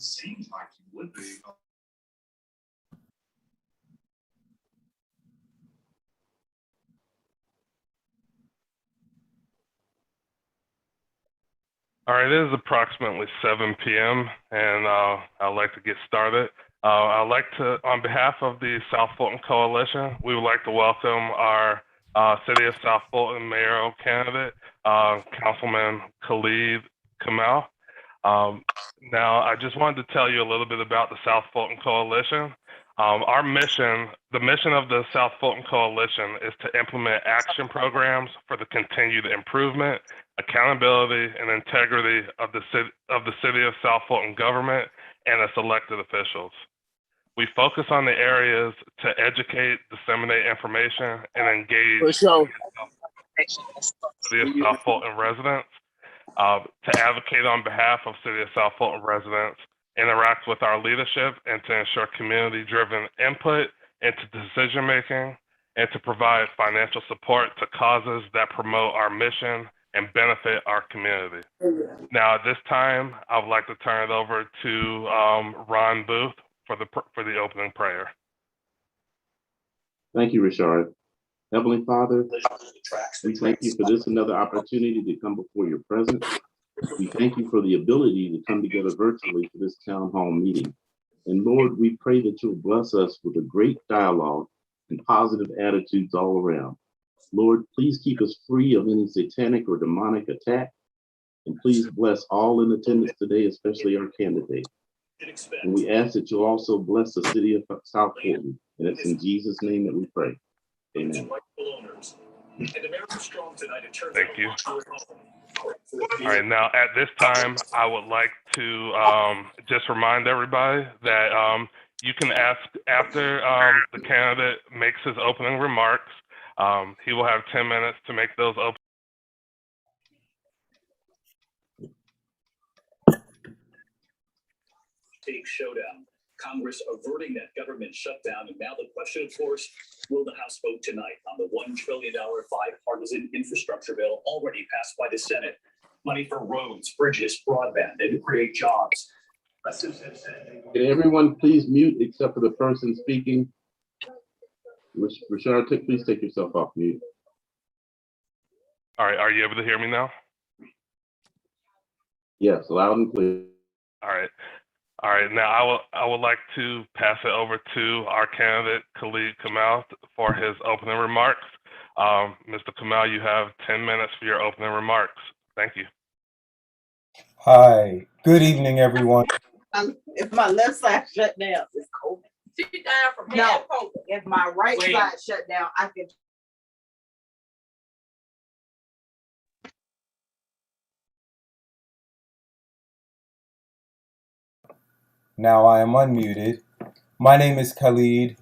All right, it is approximately 7 p.m. and I'd like to get started. I'd like to, on behalf of the South Fulton Coalition, we would like to welcome our City of South Fulton mayoral candidate, Councilman Khalid Kamal. Now, I just wanted to tell you a little bit about the South Fulton Coalition. Our mission, the mission of the South Fulton Coalition is to implement action programs for the continued improvement, accountability, and integrity of the City of South Fulton government and its elected officials. We focus on the areas to educate, disseminate information, and engage the City of South Fulton residents, to advocate on behalf of City of South Fulton residents, interact with our leadership, and to ensure community-driven input into decision-making, and to provide financial support to causes that promote our mission and benefit our community. Now, at this time, I would like to turn it over to Ron Booth for the opening prayer. Thank you, Richard. Heavenly Father, we thank you for this another opportunity to come before your presence. We thank you for the ability to come together virtually for this town hall meeting. And Lord, we pray that you'll bless us with a great dialogue and positive attitudes all around. Lord, please keep us free of any satanic or demonic attack. And please bless all in attendance today, especially our candidate. And we ask that you also bless the City of South Fulton. And it's in Jesus' name that we pray. Amen. Thank you. All right, now at this time, I would like to just remind everybody that you can ask after the candidate makes his opening remarks. He will have 10 minutes to make those opening. Showdown. Congress averting that government shutdown. And now the question, of course, will the House vote tonight on the $1 trillion bipartisan infrastructure bill already passed by the Senate? Money for roads, bridges, broadband, and to create jobs. Can everyone please mute except for the person speaking? Richard, please take yourself off mute. All right, are you able to hear me now? Yes, loud and clear. All right. Now I would like to pass it over to our candidate, Khalid Kamal, for his opening remarks. Mr. Kamal, you have 10 minutes for your opening remarks. Thank you. Hi, good evening, everyone. If my left side shut down, it's cold. Sit down from No, if my right side shut down, I can. Now I am unmuted. My name is Khalid.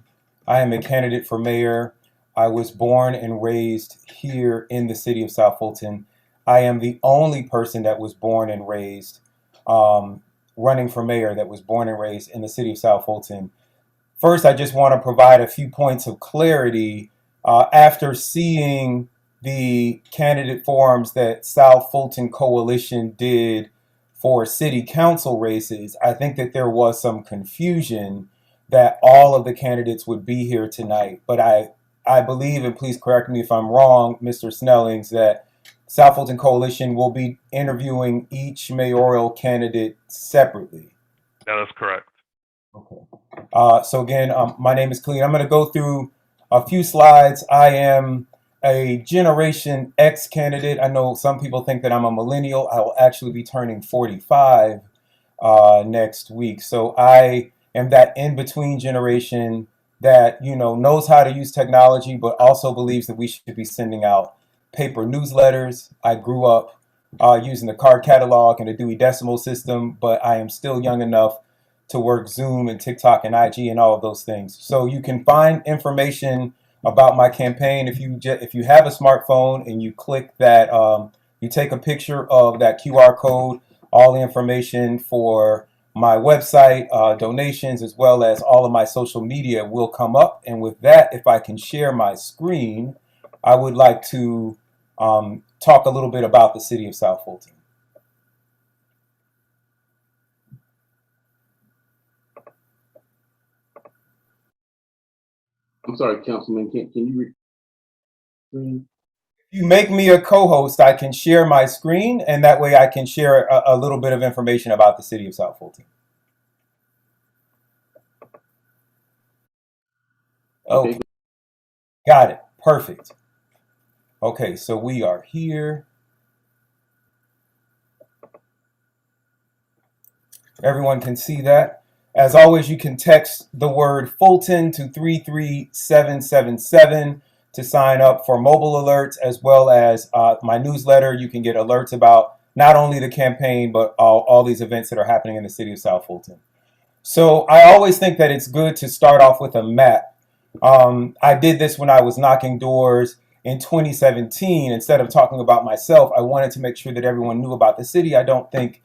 I am a candidate for mayor. I was born and raised here in the city of South Fulton. I am the only person that was born and raised running for mayor that was born and raised in the city of South Fulton. First, I just want to provide a few points of clarity. After seeing the candidate forums that South Fulton Coalition did for city council races, I think that there was some confusion that all of the candidates would be here tonight. But I believe, and please correct me if I'm wrong, Mr. Snellings, that South Fulton Coalition will be interviewing each mayoral candidate separately. That is correct. Okay. So again, my name is Khalid. I'm going to go through a few slides. I am a Generation X candidate. I know some people think that I'm a millennial. I will actually be turning 45 next week. So I am that in-between generation that, knows how to use technology, but also believes that we should be sending out paper newsletters. I grew up using the card catalog and the Dewey Decimal System, but I am still young enough to work Zoom and TikTok and IG and all of those things. So you can find information about my campaign if you have a smartphone and you click that, you take a picture of that QR code. All the information for my website, donations, as well as all of my social media will come up. And with that, if I can share my screen, I would like to talk a little bit about the city of South Fulton. I'm sorry, Councilman, can you read? If you make me a co-host, I can share my screen, and that way I can share a little bit of information about the city of South Fulton. Okay, got it. Perfect. Okay, so we are here. Everyone can see that. As always, you can text the word Fulton to 33777 to sign up for mobile alerts, as well as my newsletter. You can get alerts about not only the campaign, but all these events that are happening in the city of South Fulton. So I always think that it's good to start off with a map. I did this when I was knocking doors in 2017. Instead of talking about myself, I wanted to make sure that everyone knew about the city. I don't think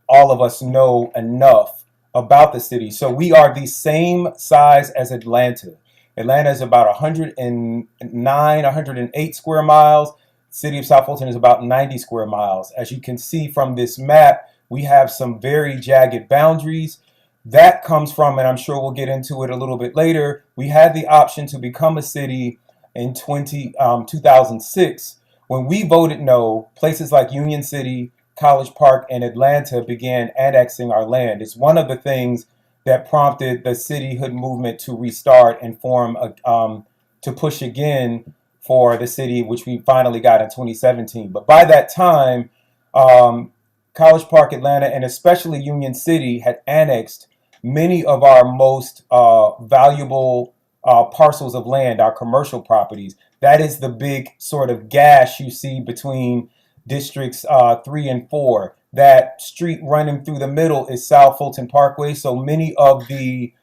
all of us know enough about the city. So we are the same size as Atlanta. Atlanta is about 109, 108 square miles. City of South Fulton is about 90 square miles. As you can see from this map, we have some very jagged boundaries. That comes from, and I'm sure we'll get into it a little bit later, we had the option to become a city in 2006. When we voted no, places like Union City, College Park, and Atlanta began annexing our land. It's one of the things that prompted the cityhood movement to restart and form to push again for the city, which we finally got in 2017. But by that time, College Park, Atlanta, and especially Union City had annexed many of our most valuable parcels of land, our commercial properties. That is the big sort of gash you see between districts 3 and 4. That street running through the middle is South Fulton Parkway. So many of the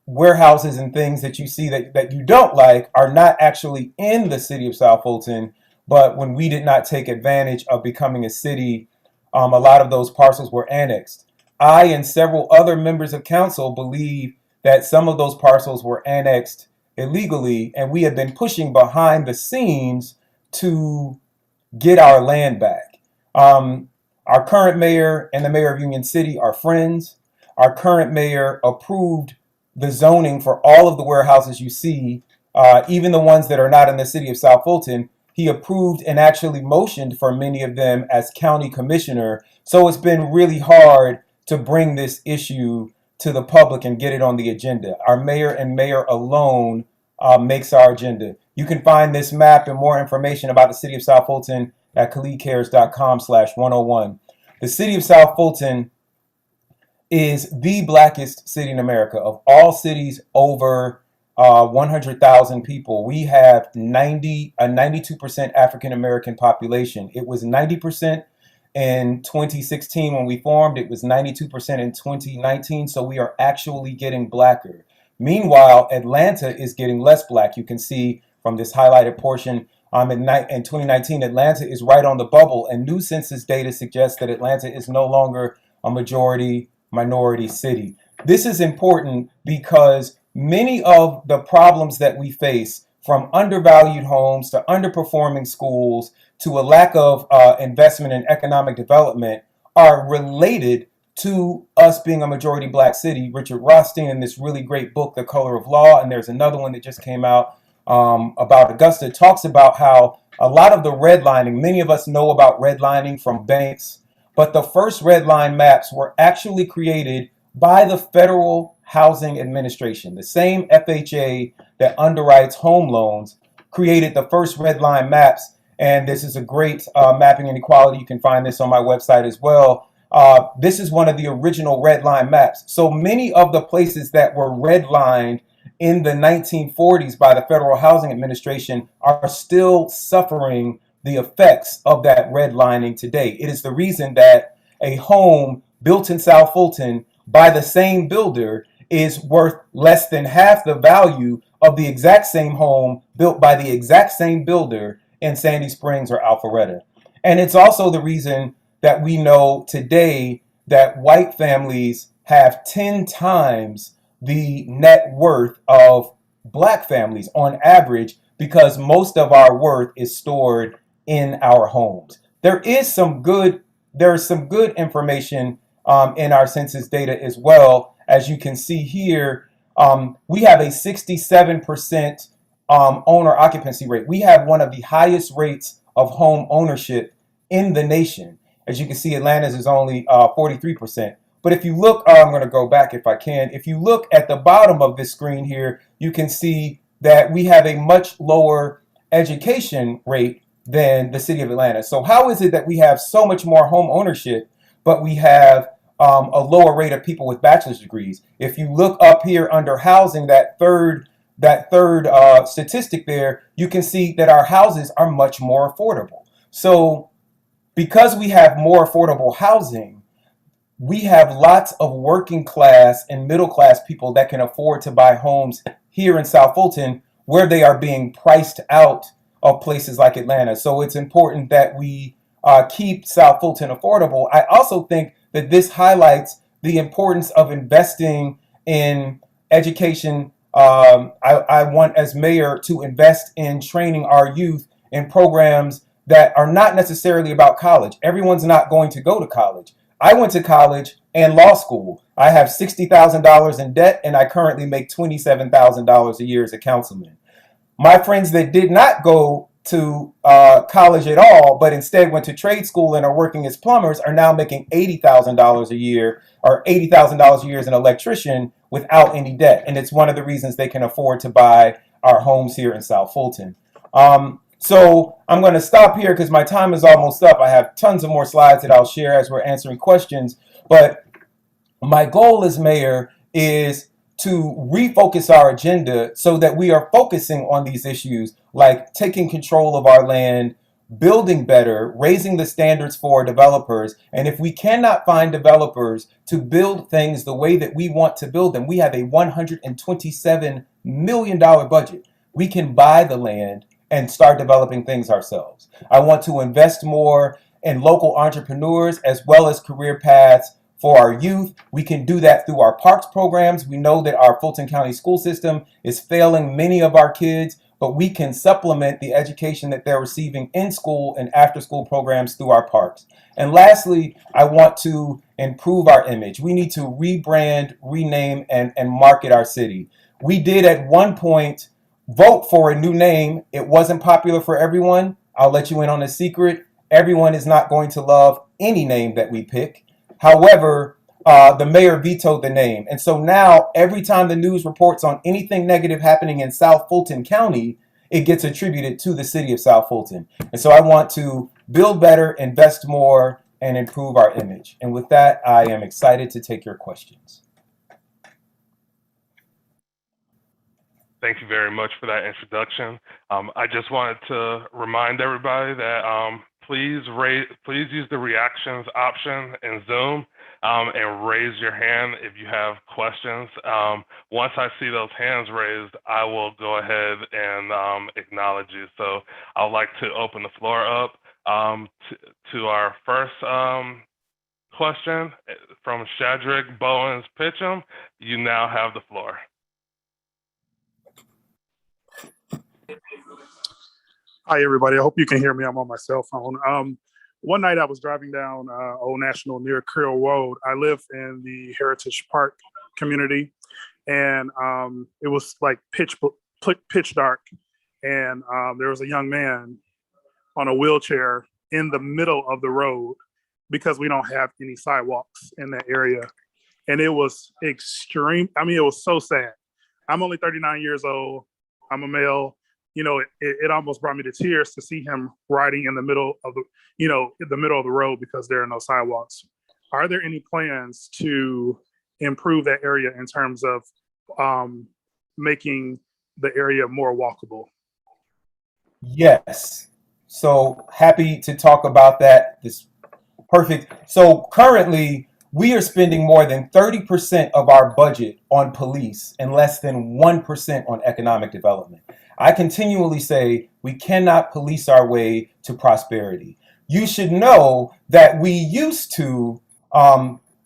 warehouses and things that you see that you don't like are not actually in the city of South Fulton. But when we did not take advantage of becoming a city, a lot of those parcels were annexed. I and several other members of council believe that some of those parcels were annexed illegally, and we have been pushing behind the scenes to get our land back. Our current mayor and the mayor of Union City are friends. Our current mayor approved the zoning for all of the warehouses you see, even the ones that are not in the city of South Fulton. He approved and actually motioned for many of them as county commissioner. So it's been really hard to bring this issue to the public and get it on the agenda. Our mayor and mayor alone makes our agenda. You can find this map and more information about the city of South Fulton at khalidcares.com/101. The city of South Fulton is the blackest city in America. Of all cities over 100,000 people, we have a 92% African American population. It was 90% in 2016 when we formed. It was 92% in 2019. So we are actually getting blacker. Meanwhile, Atlanta is getting less black. You can see from this highlighted portion, in 2019, Atlanta is right on the bubble, and new census data suggests that Atlanta is no longer a majority minority city. This is important because many of the problems that we face, from undervalued homes to underperforming schools to a lack of investment in economic development, are related to us being a majority black city. Richard Rothstein, in this really great book, The Color of Law, and there's another one that just came out about Augusta, talks about how a lot of the redlining, many of us know about redlining from banks, but the first redline maps were actually created by the Federal Housing Administration. The same FHA that underwrites home loans created the first redline maps, and this is a great mapping inequality. You can find this on my website as well. This is one of the original redline maps. So many of the places that were redlined in the 1940s by the Federal Housing Administration are still suffering the effects of that redlining today. It is the reason that a home built in South Fulton by the same builder is worth less than half the value of the exact same home built by the exact same builder in Sandy Springs or Alpharetta. And it's also the reason that we know today that white families have 10 times the net worth of black families on average, because most of our worth is stored in our homes. There's some good information in our census data as well. As you can see here, We have a 67% owner occupancy rate. We have one of the highest rates of home ownership in the nation. As you can see, Atlanta's is only 43%. But if you look, I'm going to go back if I can. If you look at the bottom of this screen here, you can see that we have a much lower education rate than the city of Atlanta. So how is it that we have so much more home ownership, but we have a lower rate of people with bachelor's degrees? If you look up here under housing, that third statistic there, you can see that our houses are much more affordable. So because we have more affordable housing, we have lots of working class and middle class people that can afford to buy homes here in South Fulton, where they are being priced out of places like Atlanta. So it's important that we keep South Fulton affordable. I also think that this highlights the importance of investing in education. I want, as mayor, to invest in training our youth in programs that are not necessarily about college. Everyone's not going to go to college. I went to college and law school. I have $60,000 in debt, and I currently make $27,000 a year as a councilman. My friends that did not go to college at all, but instead went to trade school and are working as plumbers, are now making $80,000 a year, or $80,000 a year as an electrician without any debt. And it's one of the reasons they can afford to buy our homes here in South Fulton. So I'm going to stop here because my time is almost up. I have tons of more slides that I'll share as we're answering questions. But my goal as mayor is to refocus our agenda so that we are focusing on these issues like taking control of our land, building better, raising the standards for developers. And if we cannot find developers to build things the way that we want to build them, we have a $127 million budget. We can buy the land and start developing things ourselves. I want to invest more in local entrepreneurs as well as career paths for our youth. We can do that through our parks programs. We know that our Fulton County school system is failing many of our kids, but we can supplement the education that they're receiving in school and after school programs through our parks. And lastly, I want to improve our image. We need to rebrand, rename, and market our city. We did at one point vote for a new name. It wasn't popular for everyone. I'll let you in on a secret. Everyone is not going to love any name that we pick. However, the mayor vetoed the name. And so now every time the news reports on anything negative happening in South Fulton County, it gets attributed to the city of South Fulton. And so I want to build better, invest more, and improve our image. And with that, I am excited to take your questions. Thank you very much for that introduction. I just wanted to remind everybody that please use the reactions option in Zoom and raise your hand if you have questions. Once I see those hands raised, I will go ahead and acknowledge you. So I'd like to open the floor up to our first question from Shadrach Bowens Pitcham. You now have the floor. Hi, everybody. I hope you can hear me. I'm on my cell phone. One night I was driving down Old National near Creel Road. I live in the Heritage Park community, and it was like pitch dark. And there was a young man on a wheelchair in the middle of the road because we don't have any sidewalks in that area. And it was extreme. I mean, it was so sad. I'm only 39 years old. I'm a male. You know, it almost brought me to tears to see him riding in the middle of the road because there are no sidewalks. Are there any plans to improve that area in terms of making the area more walkable? Yes. So happy to talk about that. This perfect. So currently, we are spending more than 30% of our budget on police and less than 1% on economic development. I continually say we cannot police our way to prosperity. You should know that we used to,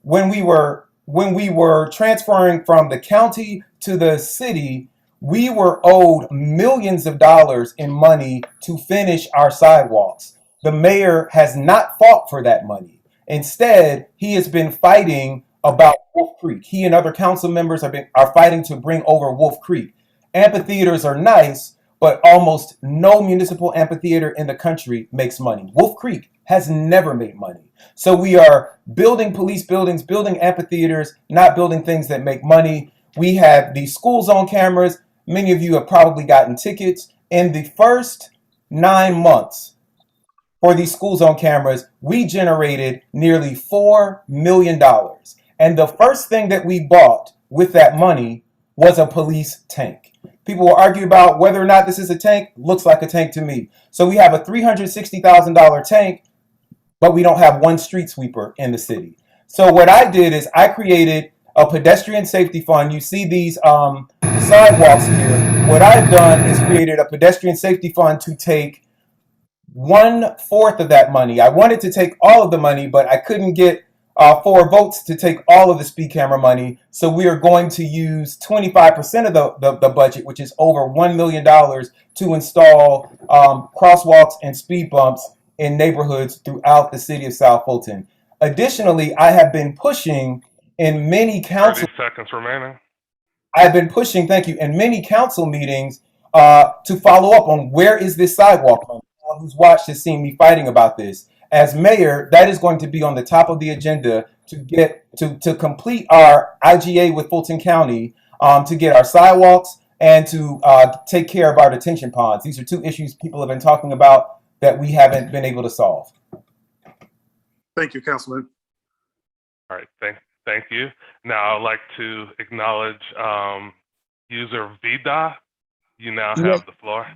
when we were transferring from the county to the city, we were owed millions of dollars in money to finish our sidewalks. The mayor has not fought for that money. Instead, he has been fighting about Wolf Creek. He and other council members are fighting to bring over Wolf Creek. Amphitheaters are nice, but almost no municipal amphitheater in the country makes money. Wolf Creek has never made money. So we are building police buildings, building amphitheaters, not building things that make money. We have these school zone cameras. Many of you have probably gotten tickets. In the first 9 months for these school zone cameras, we generated nearly $4 million. And the first thing that we bought with that money was a police tank. People will argue about whether or not this is a tank. Looks like a tank to me. So we have a $360,000 tank, but we don't have one street sweeper in the city. So what I did is I created a pedestrian safety fund. You see these sidewalks here. What I've done is created a pedestrian safety fund to take 1/4 of that money. I wanted to take all of the money, but I couldn't get 4 votes to take all of the speed camera money. So we are going to use 25% of the budget, which is over $1 million, to install crosswalks and speed bumps in neighborhoods throughout the city of South Fulton. Additionally, I have been pushing in many 30 seconds remaining. I've been pushing, thank you, in many council meetings to follow up on where is this sidewalk money. Anyone who's watched has seen me fighting about this. As mayor, that is going to be on the top of the agenda to get to complete our IGA with Fulton County, to get our sidewalks and to take care of our detention ponds. These are 2 issues people have been talking about that we haven't been able to solve. Thank you, Councilman. All right, thank you. Now I'd like to acknowledge user Vida. You now Yes, have the floor.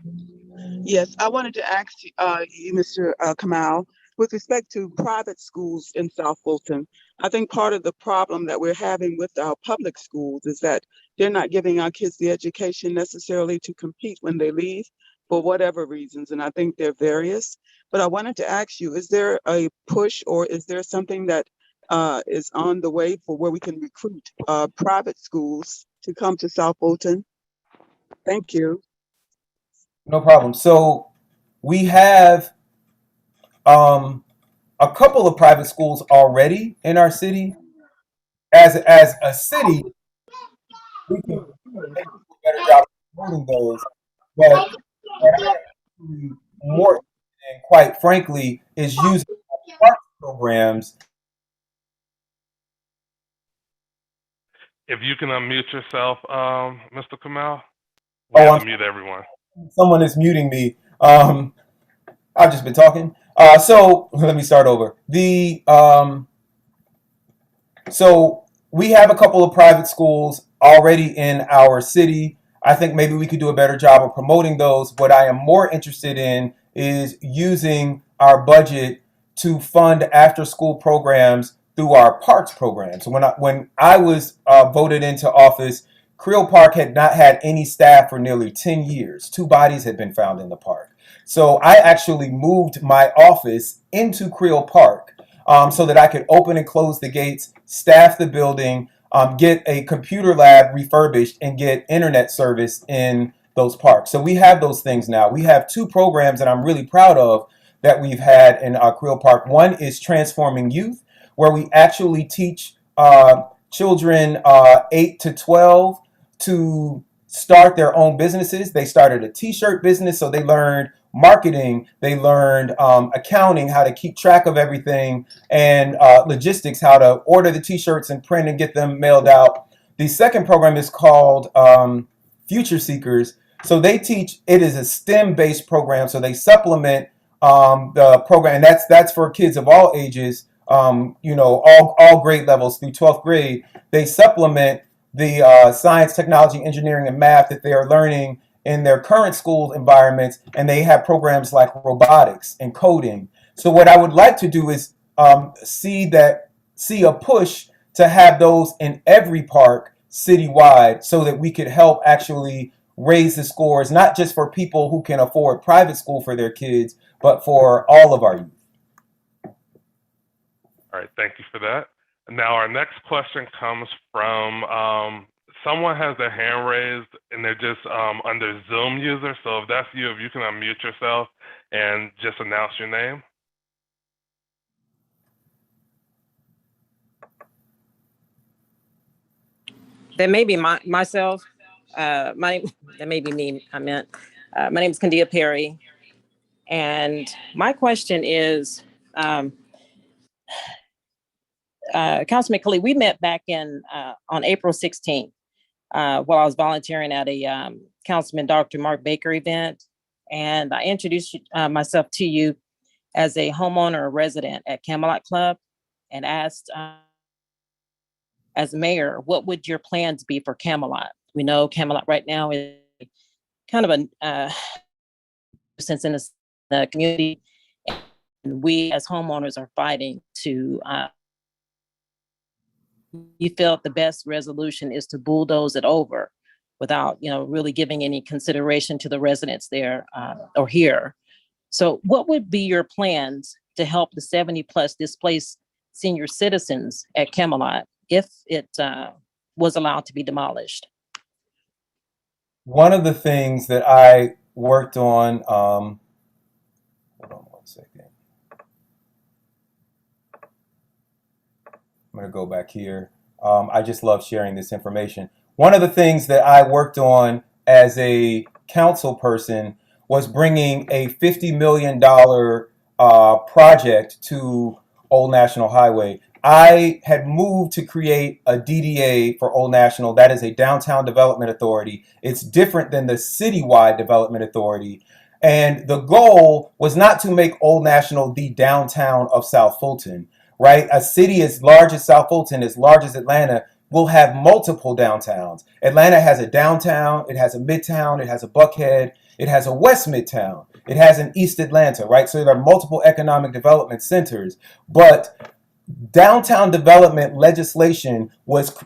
yes. I wanted to ask you, Mr. Kamal, with respect to private schools in South Fulton. I think part of the problem that we're having with our public schools is that they're not giving our kids the education necessarily to compete when they leave for whatever reasons, and I think they're various. But I wanted to ask you, is there a push or is there something that is on the way for where we can recruit private schools to come to South Fulton? Thank you. No problem. So we have a couple of private schools already in our city. As a city, we can make a better job of promoting those. But what I'm actually more interested in, quite frankly, is using our programs. If you can unmute yourself, Mr. Kamal, we have to mute everyone. Someone is muting me. I've just been talking. So let me start over. So we have a couple of private schools already in our city. I think maybe we could do a better job of promoting those. What I am more interested in is using our budget to fund after-school programs through our parks programs. So when I was voted into office, Creel Park had not had any staff for nearly 10 years. 2 bodies had been found in the park. So I actually moved my office into Creel Park so that I could open and close the gates, staff the building, get a computer lab refurbished, and get internet service in those parks. So we have those things now. We have 2 programs that I'm really proud of that we've had in Creel Park. One is Transforming Youth, where we actually teach children 8 to 12 to start their own businesses. They started a t-shirt business, so they learned marketing, they learned accounting, how to keep track of everything, and logistics, how to order the t-shirts and print and get them mailed out. The second program is called Future Seekers. So they teach, it is a STEM-based program, so they supplement the program, and that's for kids of all ages, all grade levels through 12th grade. They supplement the science, technology, engineering, and math that they are learning in their current school environments, and they have programs like robotics and coding. So what I would like to do is see a push to have those in every park citywide, so that we could help actually raise the scores, not just for people who can afford private school for their kids, but for all of our youth. All right, thank you for that. Now our next question comes from someone has their hand raised and they're just under Zoom user. So if that's you, if you can unmute yourself and just announce your name. that may be myself. That may be me. I meant, my name is Candia Perry. And my question is, Councilman Khalid, we met back on April 16th while I was volunteering at a Councilman Dr. Mark Baker event. And I introduced myself to you as a homeowner or resident at Camelot Club and asked, as mayor, what would your plans be for Camelot? We know Camelot right now is kind of a nuisance in the community. And we as homeowners are fighting to, you felt the best resolution is to bulldoze it over without, really giving any consideration to the residents there or here. So what would be your plans to help the 70 plus displaced senior citizens at Camelot if it was allowed to be demolished? One of the things that I worked on, hold on one second. I'm going to go back here. I just love sharing this information. One of the things that I worked on as a council person was bringing a $50 million project to Old National Highway. I had moved to create a DDA for Old National. That is a downtown development authority. It's different than the citywide development authority. And the goal was not to make Old National the downtown of South Fulton, right? A city as large as South Fulton, as large as Atlanta, will have multiple downtowns. Atlanta has a downtown, it has a midtown, it has a Buckhead, it has a West Midtown, it has an East Atlanta, right? So there are multiple economic development centers, but downtown development legislation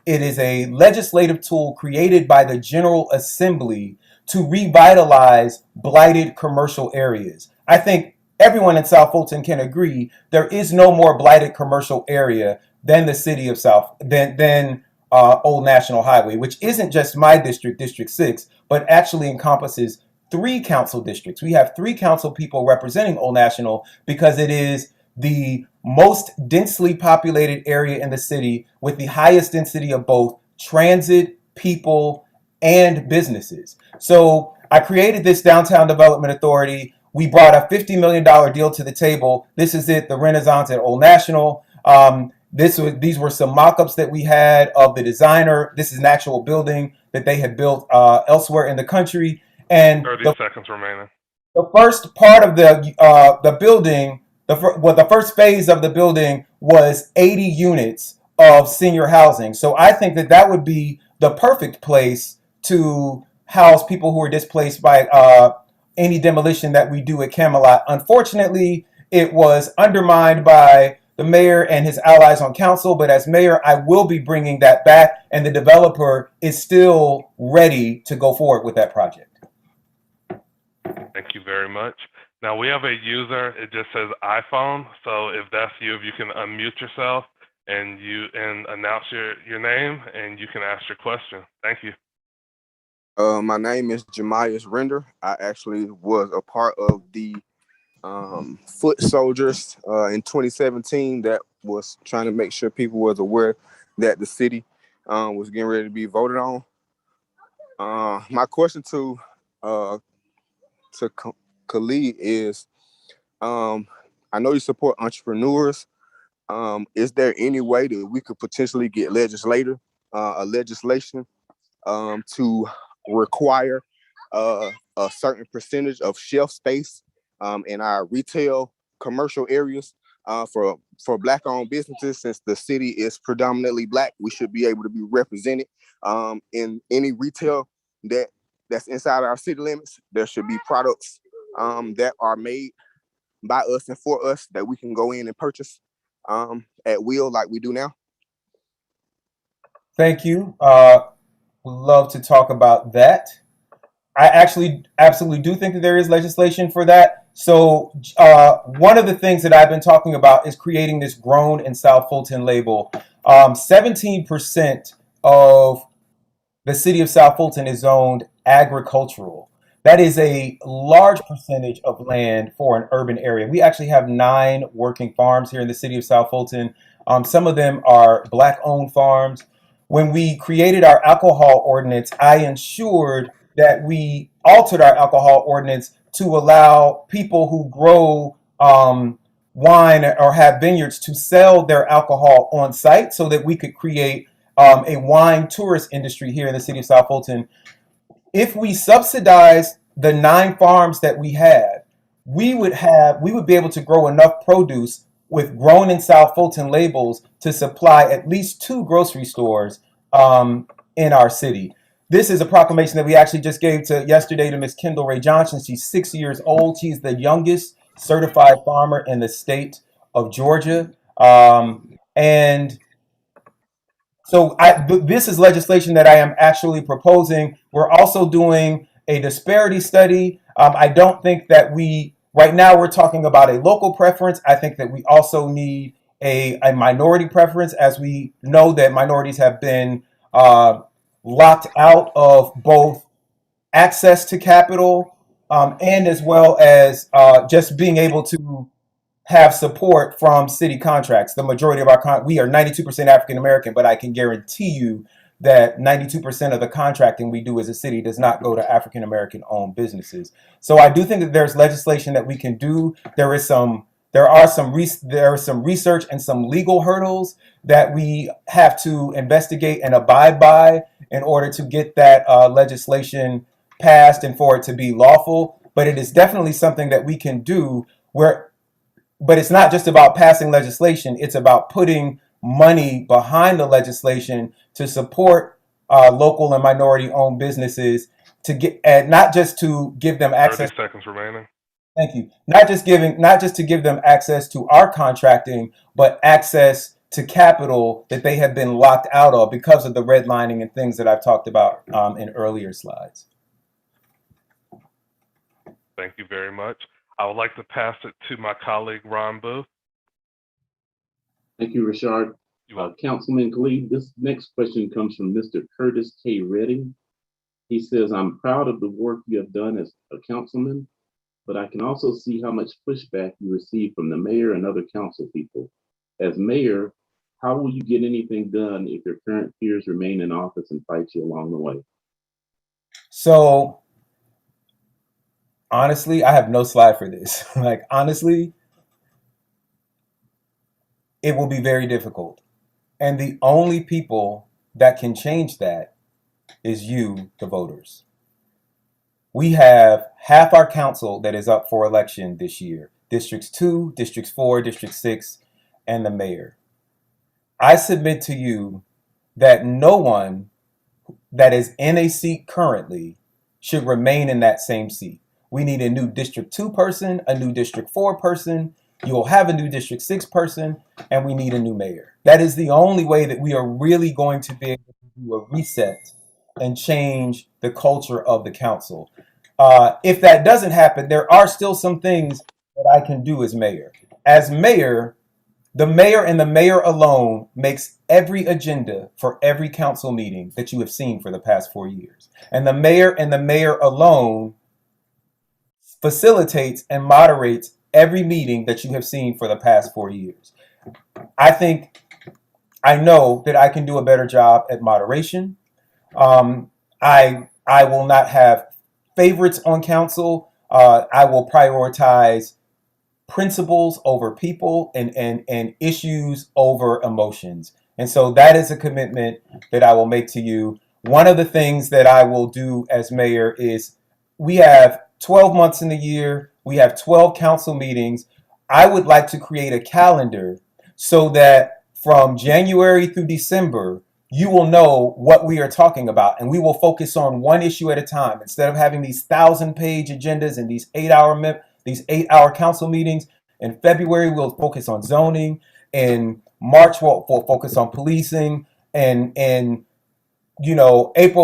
is a legislative tool created by the General Assembly to revitalize blighted commercial areas. I think everyone in South Fulton can agree there is no more blighted commercial area than the city of than Old National Highway, which isn't just my district, District 6, but actually encompasses 3 council districts. We have 3 council people representing Old National because it is the most densely populated area in the city with the highest density of both transit, people, and businesses. So I created this downtown development authority. We brought a $50 million deal to the table. This is it, the Renaissance at Old National. These were some mock-ups that we had of the designer. This is an actual building that they had built elsewhere in the country. And 30 seconds remaining. The first part of the building, the first phase of the building was 80 units of senior housing. So I think that would be the perfect place to house people who are displaced by any demolition that we do at Camelot. Unfortunately, it was undermined by the mayor and his allies on council, but as mayor, I will be bringing that back, and the developer is still ready to go forward with that project. Thank you very much. Now we have a user, it just says iPhone, so if that's you, if you can unmute yourself and announce your name and you can ask your question. Thank you. My name is Jemias Render. I actually was a part of the foot soldiers in 2017 that was trying to make sure people was aware that the city was getting ready to be voted on. My question to Khalid is, I know you support entrepreneurs. Is there any way that we could potentially get legislation to require a certain percentage of shelf space in our retail commercial areas for Black-owned businesses? Since the city is predominantly Black, we should be able to be represented in any retail that's inside our city limits. There should be products that are made by us and for us that we can go in and purchase at will like we do now. Thank you. Would love to talk about that. I actually absolutely do think that there is legislation for that. So one of the things that I've been talking about is creating this Grown in South Fulton label. 17% of the city of South Fulton is zoned agricultural. That is a large percentage of land for an urban area. We actually have 9 working farms here in the city of South Fulton. Some of them are Black-owned farms. when we created our alcohol ordinance, I ensured that we altered our alcohol ordinance to allow people who grow wine or have vineyards to sell their alcohol on site so that we could create a wine tourist industry here in the city of South Fulton. If we subsidize the 9 farms that we have, we would be able to grow enough produce with grown in South Fulton labels to supply at least 2 grocery stores in our city. This is a proclamation that we actually just gave yesterday to Miss Kendall Ray Johnson. She's 6 years old. She's the youngest certified farmer in the state of Georgia. And so this is legislation that I am actually proposing. We're also doing a disparity study. I don't think that right now we're talking about a local preference. I think that we also need a minority preference, as we know that minorities have been locked out of both access to capital and as well as just being able to have support from city contracts. The majority of we are 92% African American, but I can guarantee you that 92% of the contracting we do as a city does not go to African American owned businesses. So I do think that there's legislation that we can do. There is some research and some legal hurdles that we have to investigate and abide by in order to get that legislation passed and for it to be lawful. But it is definitely something that we can do but it's not just about passing legislation. It's about putting money behind the legislation to support local and minority-owned businesses and not just to give them access. 30 seconds remaining. Thank you. Not just to give them access to our contracting, but access to capital that they have been locked out of because of the redlining and things that I've talked about in earlier slides. Thank you very much. I would like to pass it to my colleague, Ron Booth. Thank you, Rashard. Councilman Khalid, this next question comes from Mr. Curtis K. Redding. He says, I'm proud of the work you have done as a councilman, but I can also see how much pushback you receive from the mayor and other council people. As mayor, how will you get anything done if your current peers remain in office and fight you along the way? So, honestly, I have no slide for this. Honestly, it will be very difficult. And the only people that can change that is you, the voters. We have half our council that is up for election this year. Districts 2, Districts 4, District 6, and the mayor. I submit to you that no one that is in a seat currently should remain in that same seat. We need a new District 2 person, a new District 4 person. You will have a new District 6 person, and we need a new mayor. That is the only way that we are really going to be able to do a reset and change the culture of the council. If that doesn't happen, there are still some things that I can do as mayor. As mayor, the mayor and the mayor alone makes every agenda for every council meeting that you have seen for the past 4 years. And the mayor alone facilitates and moderates every meeting that you have seen for the past 4 years. I know that I can do a better job at moderation. I will not have favorites on council. I will prioritize principles over people and issues over emotions. And so that is a commitment that I will make to you. One of the things that I will do as mayor is we have 12 months in the year. We have 12 council meetings. I would like to create a calendar so that from January through December, you will know what we are talking about, and we will focus on one issue at a time. Instead of having these 1,000-page agendas and these 8-hour council meetings, in February we'll focus on zoning. In March we'll focus on policing, and April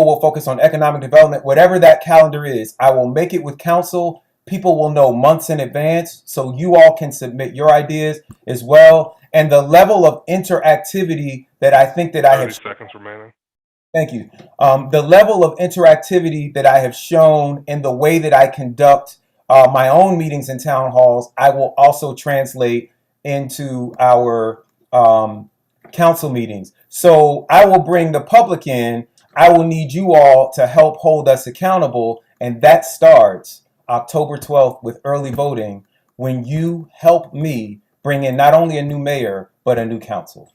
we'll focus on economic development. Whatever that calendar is, I will make it with council. People will know months in advance, so you all can submit your ideas as well. And the level of interactivity that I think that I have. 30 seconds remaining. Thank you. The level of interactivity that I have shown in the way that I conduct my own meetings in town halls, I will also translate into our council meetings. So I will bring the public in. I will need you all to help hold us accountable. And that starts October 12th with early voting, when you help me bring in not only a new mayor, but a new council.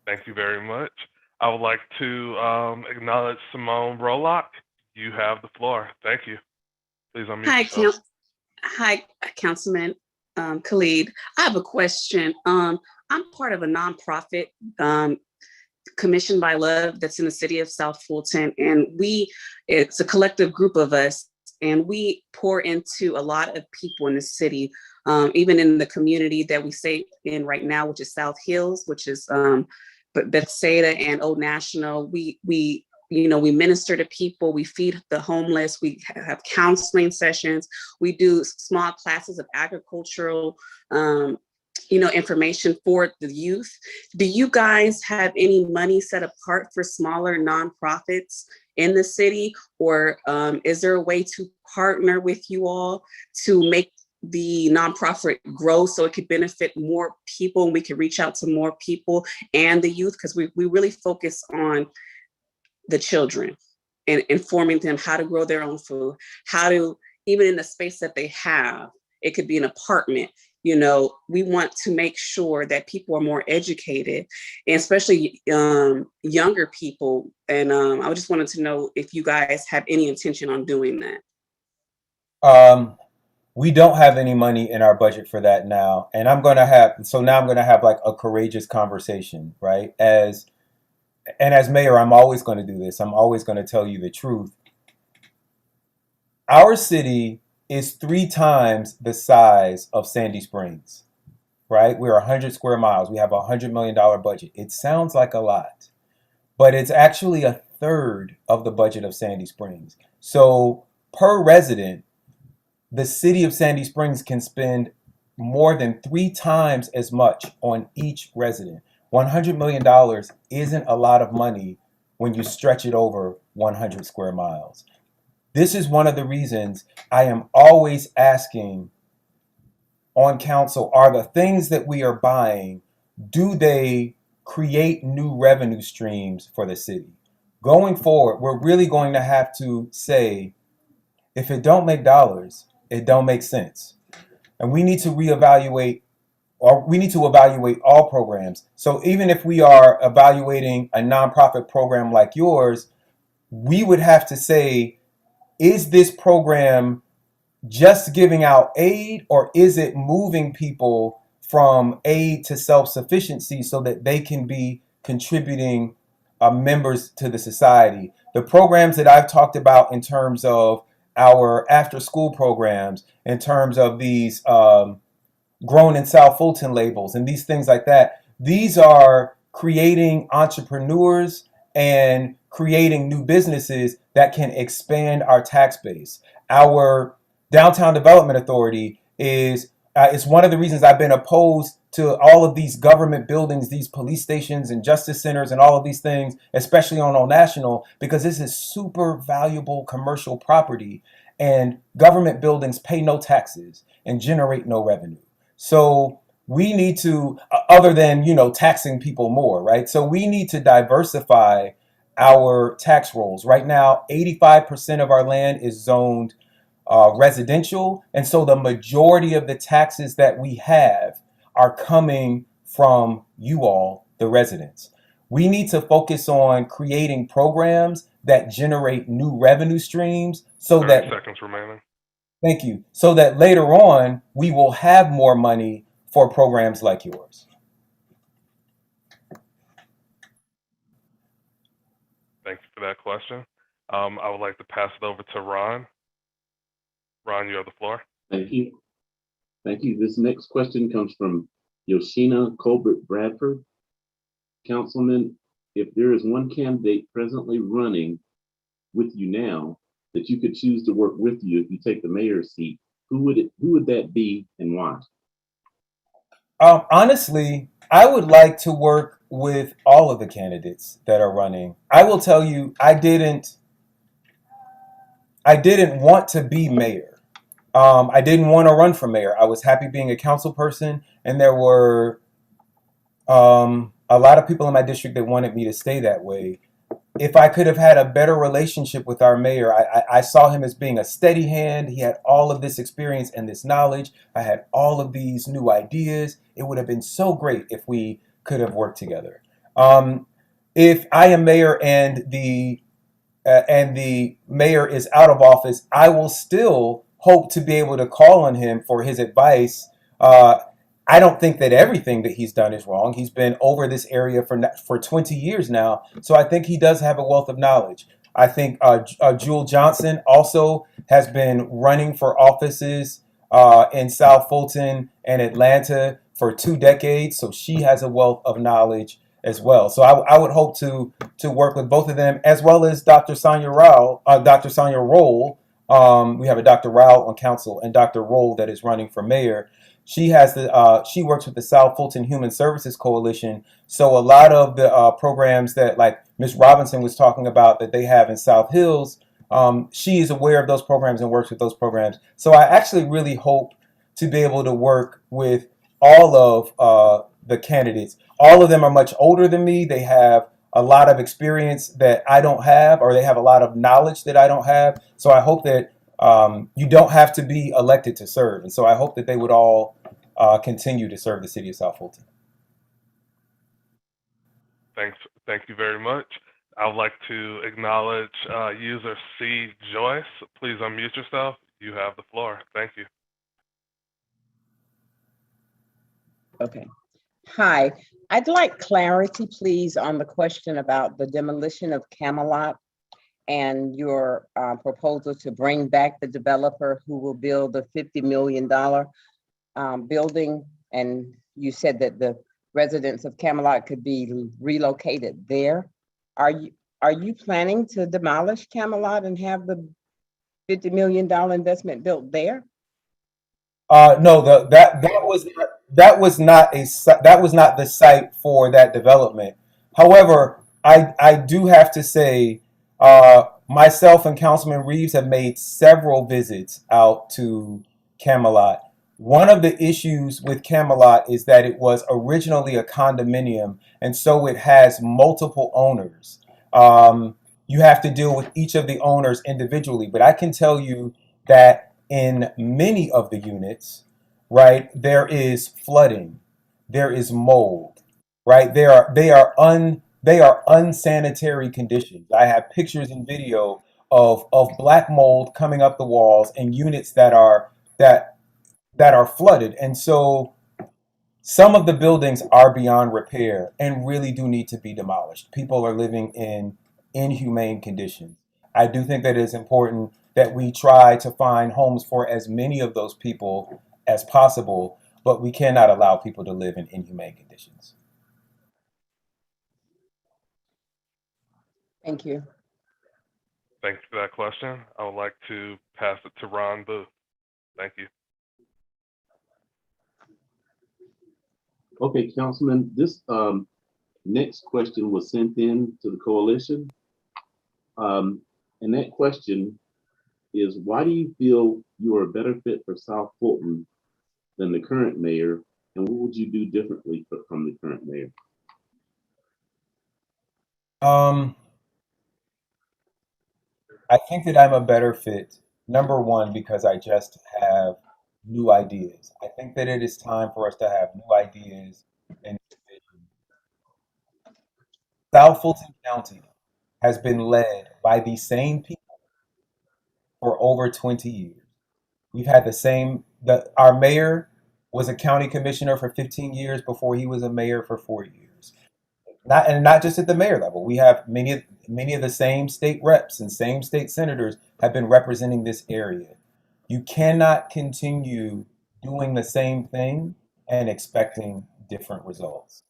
Thank you very much. I would like to acknowledge Simone Rolock. You have the floor. Thank you. Please unmute Hi, yourself. Hi, Councilman Khalid. I have a question. I'm part of a nonprofit commissioned by Love that's in the city of South Fulton, and it's a collective group of us, and we pour into a lot of people in the city, even in the community that we stay in right now, which is South Hills, which is Bethsaida and Old National. We minister to people, we feed the homeless, we have counseling sessions, we do small classes of agricultural, information for the youth. Do you guys have any money set apart for smaller nonprofits in the city? Or is there a way to partner with you all to make the nonprofit grow so it could benefit more people and we could reach out to more people and the youth? Because we really focus on the children and informing them how to grow their own food, how to, even in the space that they have, it could be an apartment. We want to make sure that people are more educated, and especially younger people. And I just wanted to know if you guys have any intention on doing that. We don't have any money in our budget for that now. And now I'm going to have like a courageous conversation, right? As mayor, I'm always going to do this. I'm always going to tell you the truth. Our city is 3 times the size of Sandy Springs, right? We're 100 square miles. We have a $100 million budget. It sounds like a lot, but it's actually a third of the budget of Sandy Springs. So per resident, the city of Sandy Springs can spend more than 3 times as much on each resident. $100 million isn't a lot of money when you stretch it over 100 square miles. This is one of the reasons I am always asking on council, are the things that we are buying, do they create new revenue streams for the city? Going forward, we're really going to have to say, if it don't make dollars, it don't make sense. And we need to reevaluate, or we need to evaluate all programs. So even if we are evaluating a nonprofit program like yours, we would have to say, is this program just giving out aid, or is it moving people from aid to self-sufficiency so that they can be contributing members to the society? The programs that I've talked about in terms of our after-school programs, in terms of these Grown in South Fulton labels and these things like that, these are creating entrepreneurs and creating new businesses that can expand our tax base. Our Downtown Development Authority is it's one of the reasons I've been opposed to all of these government buildings, these police stations and justice centers and all of these things, especially on Old National, because this is super valuable commercial property, and government buildings pay no taxes and generate no revenue. So we need to, other than, taxing people more, right? So we need to diversify our tax rolls. Right now, 85% of our land is zoned residential. And so the majority of the taxes that we have are coming from you all, the residents. We need to focus on creating programs that generate new revenue streams so 30 that, seconds remaining. thank you, so that later on we will have more money for programs like yours. Thank you for that question. I would like to pass it over to Ron. Ron, you have the floor. Thank you. Thank you. This next question comes from Yoshina Colbert Bradford. Councilman, if there is one candidate presently running with you now that you could choose to work with you if you take the mayor's seat, who would that be and why? Honestly, I would like to work with all of the candidates that are running. I will tell you, I didn't want to be mayor. I didn't want to run for mayor. I was happy being a council person, and there were a lot of people in my district that wanted me to stay that way. If I could have had a better relationship with our mayor, I saw him as being a steady hand. He had all of this experience and this knowledge. I had all of these new ideas. It would have been so great if we could have worked together. If I am mayor and the mayor is out of office, I will still hope to be able to call on him for his advice. I don't think that everything that he's done is wrong. He's been over this area for 20 years now, so I think he does have a wealth of knowledge. I think Jewel Johnson also has been running for offices in South Fulton and Atlanta for 2 decades, so she has a wealth of knowledge as well. So I would hope to work with both of them, as well as Dr. Sonia Rowell. We have a Dr. Rowell on council and Dr. Roll that is running for mayor. She works with the South Fulton Human Services Coalition. So a lot of the programs that, like Ms. Robinson was talking about, that they have in South Hills, she is aware of those programs and works with those programs. So I actually really hope to be able to work with all of the candidates. All of them are much older than me. They have a lot of experience that I don't have, or they have a lot of knowledge that I don't have. So I hope that you don't have to be elected to serve. And so I hope that they would all continue to serve the city of South Fulton. Thank you very much. I would like to acknowledge user C. Joyce. Please unmute yourself. You have the floor. Thank you. Okay. Hi, I'd like clarity, please, on the question about the demolition of Camelot and your proposal to bring back the developer who will build a $50 million building. And you said that the residents of Camelot could be relocated there. Are you planning to demolish Camelot and have the $50 million investment built there? No, that was not the site for that development. However, I do have to say, myself and Councilman Reeves have made several visits out to Camelot. One of the issues with Camelot is that it was originally a condominium, and so it has multiple owners. You have to deal with each of the owners individually, but I can tell you that in many of the units, right, there is flooding, there is mold, right? They are unsanitary conditions. I have pictures and video of black mold coming up the walls in units that are flooded. And so some of the buildings are beyond repair and really do need to be demolished. People are living in inhumane conditions. I do think that it is important that we try to find homes for as many of those people as possible, but we cannot allow people to live in inhumane conditions. Thank you. Thank you for that question. I would like to pass it to Ron Booth. Thank you. Okay, Councilman, this next question was sent in to the coalition. And that question is, why do you feel you are a better fit for South Fulton than the current mayor? And what would you do differently from the current mayor? I think that I'm a better fit, number one, because I just have new ideas. I think that it is time for us to have new ideas and vision. South Fulton County has been led by the same people for over 20 years. We've had our mayor was a county commissioner for 15 years before he was a mayor for 4 years. Not just at the mayor level. We have many of the same state reps and same state senators have been representing this area. You cannot continue doing the same thing and expecting different results.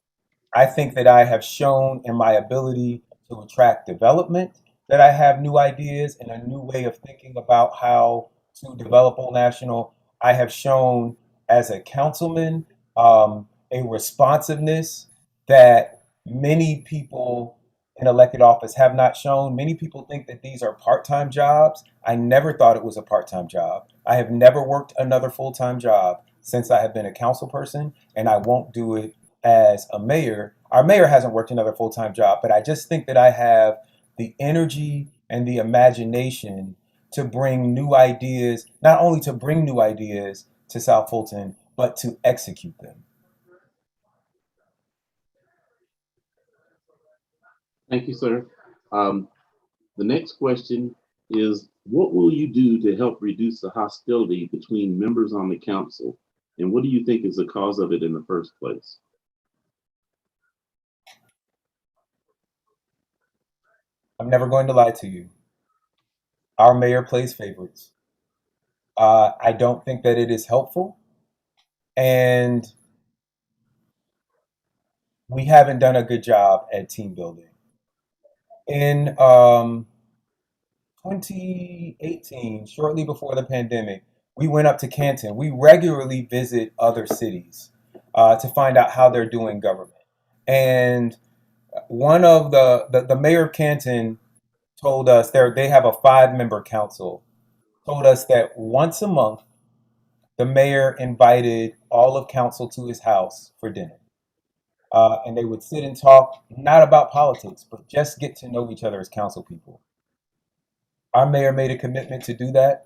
I think that I have shown in my ability to attract development that I have new ideas and a new way of thinking about how to develop Old National. I have shown as a councilman a responsiveness that many people in elected office have not shown. Many people think that these are part-time jobs. I never thought it was a part-time job. I have never worked another full-time job since I have been a council person, and I won't do it as a mayor. Our mayor hasn't worked another full-time job, but I just think that I have the energy and the imagination to bring new ideas, not only to bring new ideas to South Fulton, but to execute them. Thank you, sir. Um, the next question is, what will you do to help reduce the hostility between members on the council? And what do you think is the cause of it in the first place? I'm never going to lie to you. Our mayor plays favorites. I don't think that it is helpful, and we haven't done a good job at team building. In 2018, shortly before the pandemic, we went up to Canton. We regularly visit other cities to find out how they're doing government. And one of the mayor of Canton told us they have a 5-member council, told us that once a month, the mayor invited all of council to his house for dinner. And they would sit and talk, not about politics, but just get to know each other as council people. Our mayor made a commitment to do that.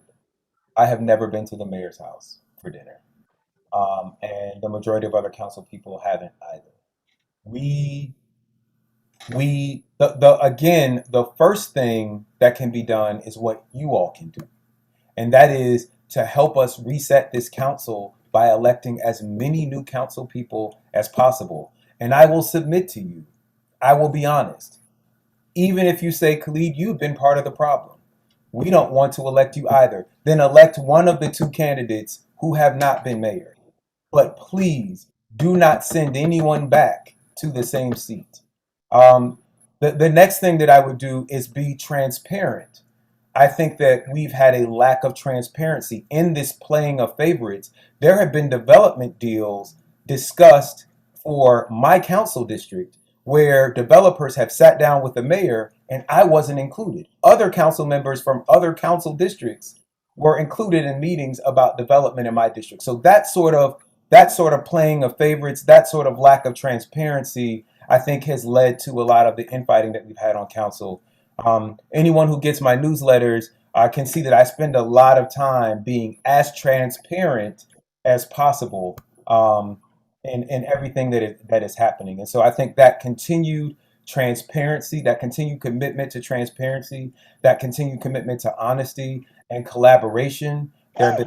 I have never been to the mayor's house for dinner. And the majority of other council people haven't either. Again, the first thing that can be done is what you all can do. And that is to help us reset this council by electing as many new council people as possible. And I will submit to you, I will be honest. Even if you say, Khalid, you've been part of the problem. We don't want to elect you either. Then elect one of the 2 candidates who have not been mayor. But please do not send anyone back to the same seat. The next thing that I would do is be transparent. I think that we've had a lack of transparency in this playing of favorites. There have been development deals discussed for my council district where developers have sat down with the mayor and I wasn't included. Other council members from other council districts were included in meetings about development in my district. So that sort of playing of favorites, that sort of lack of transparency, I think has led to a lot of the infighting that we've had on council. Anyone who gets my newsletters can see that I spend a lot of time being as transparent as possible in everything that is happening. And so I think that continued transparency, that continued commitment to transparency, that continued commitment to honesty and collaboration. There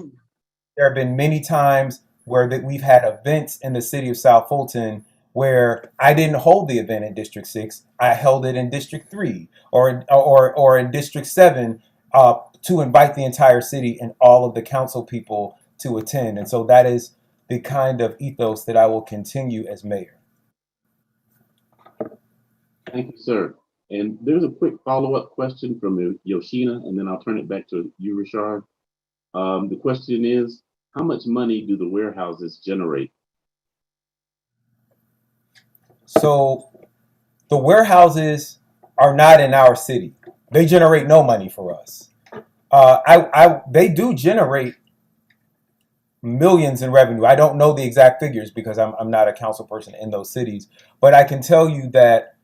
have been many times where we've had events in the city of South Fulton where I didn't hold the event in District 6, I held it in District 3 or in District 7 to invite the entire city and all of the council people to attend. And so that is the kind of ethos that I will continue as mayor. Thank you, sir. And there's a quick follow-up question from Yoshina, and then I'll turn it back to you, Richard. The question is, how much money do the warehouses generate? So the warehouses are not in our city. They generate no money for us. They do generate millions in revenue. I don't know the exact figures because I'm not a council person in those cities, but I can tell you that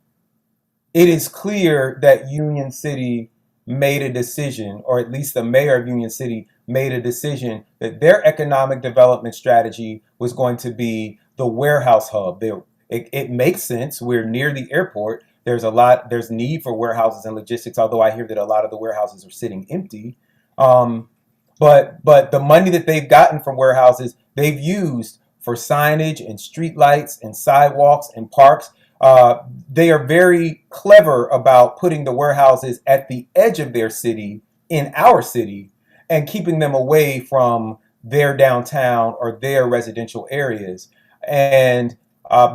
it is clear that Union City made a decision, or at least the mayor of Union City made a decision that their economic development strategy was going to be the warehouse hub. It makes sense. We're near the airport. There's need for warehouses and logistics, although I hear that a lot of the warehouses are sitting empty. But the money that they've gotten from warehouses, they've used for signage and streetlights and sidewalks and parks. They are very clever about putting the warehouses at the edge of their city, in our city, and keeping them away from their downtown or their residential areas. And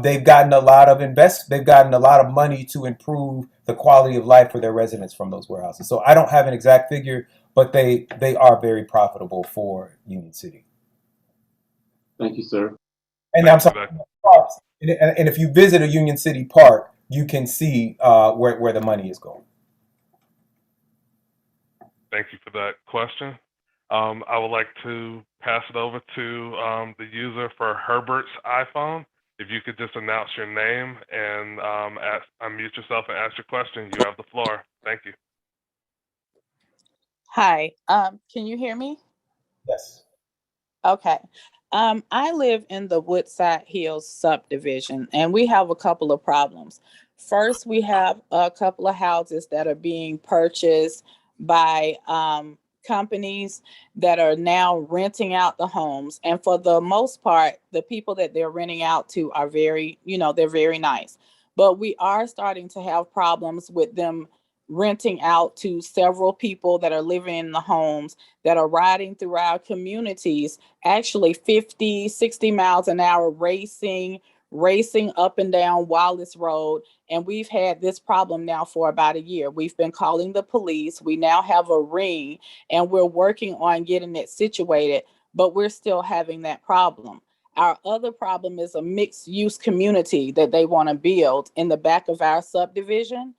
they've gotten a lot of money to improve the quality of life for their residents from those warehouses. So I don't have an exact figure, but they are very profitable for Union City. Thank you, sir. And I'm sorry, and if you visit a Union City park, you can see where the money is going. Thank you for that question. I would like to pass it over to the user for Herbert's iPhone. If you could just announce your name and unmute yourself and ask your question, you have the floor. Thank you. Hi, can you hear me? Yes. Okay. I live in the Woodside Hills subdivision, and we have a couple of problems. First, we have a couple of houses that are being purchased by companies that are now renting out the homes. And for the most part, the people that they're renting out to are very, they're very nice. But we are starting to have problems with them renting out to several people that are living in the homes that are riding through our communities, actually 50, 60 miles an hour racing up and down Wallace Road. And we've had this problem now for about a year. We've been calling the police. We now have a ring and we're working on getting it situated, but we're still having that problem. Our other problem is a mixed use community that they want to build in the back of our subdivision.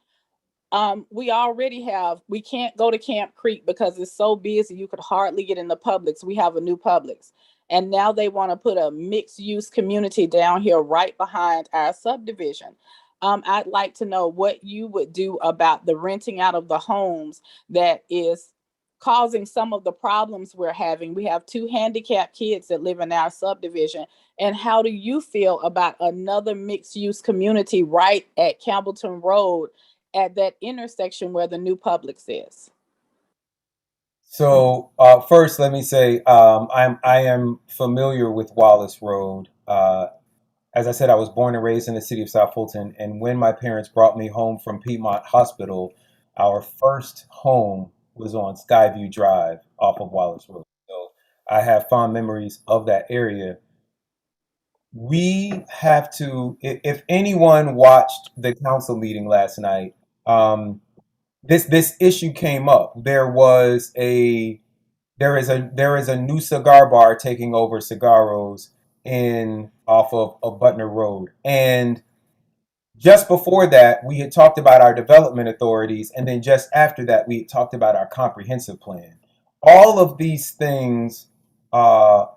We can't go to Camp Creek because it's so busy. You could hardly get in the Publix. We have a new Publix. And now they want to put a mixed use community down here right behind our subdivision. I'd like to know what you would do about the renting out of the homes that is causing some of the problems we're having. We have 2 handicapped kids that live in our subdivision. And how do you feel about another mixed use community right at Campbellton Road at that intersection where the new Publix is? So first, let me say I am familiar with Wallace Road. As I said, I was born and raised in the city of South Fulton, and when my parents brought me home from Piedmont Hospital, our first home was on Skyview Drive off of Wallace Road. So I have fond memories of that area. We have to, if anyone watched the council meeting last night, this issue came up. There is a new cigar bar taking over Cigarros in off of Butner Road. And just before that, we had talked about our development authorities, and then just after that, we had talked about our comprehensive plan. All of these things affect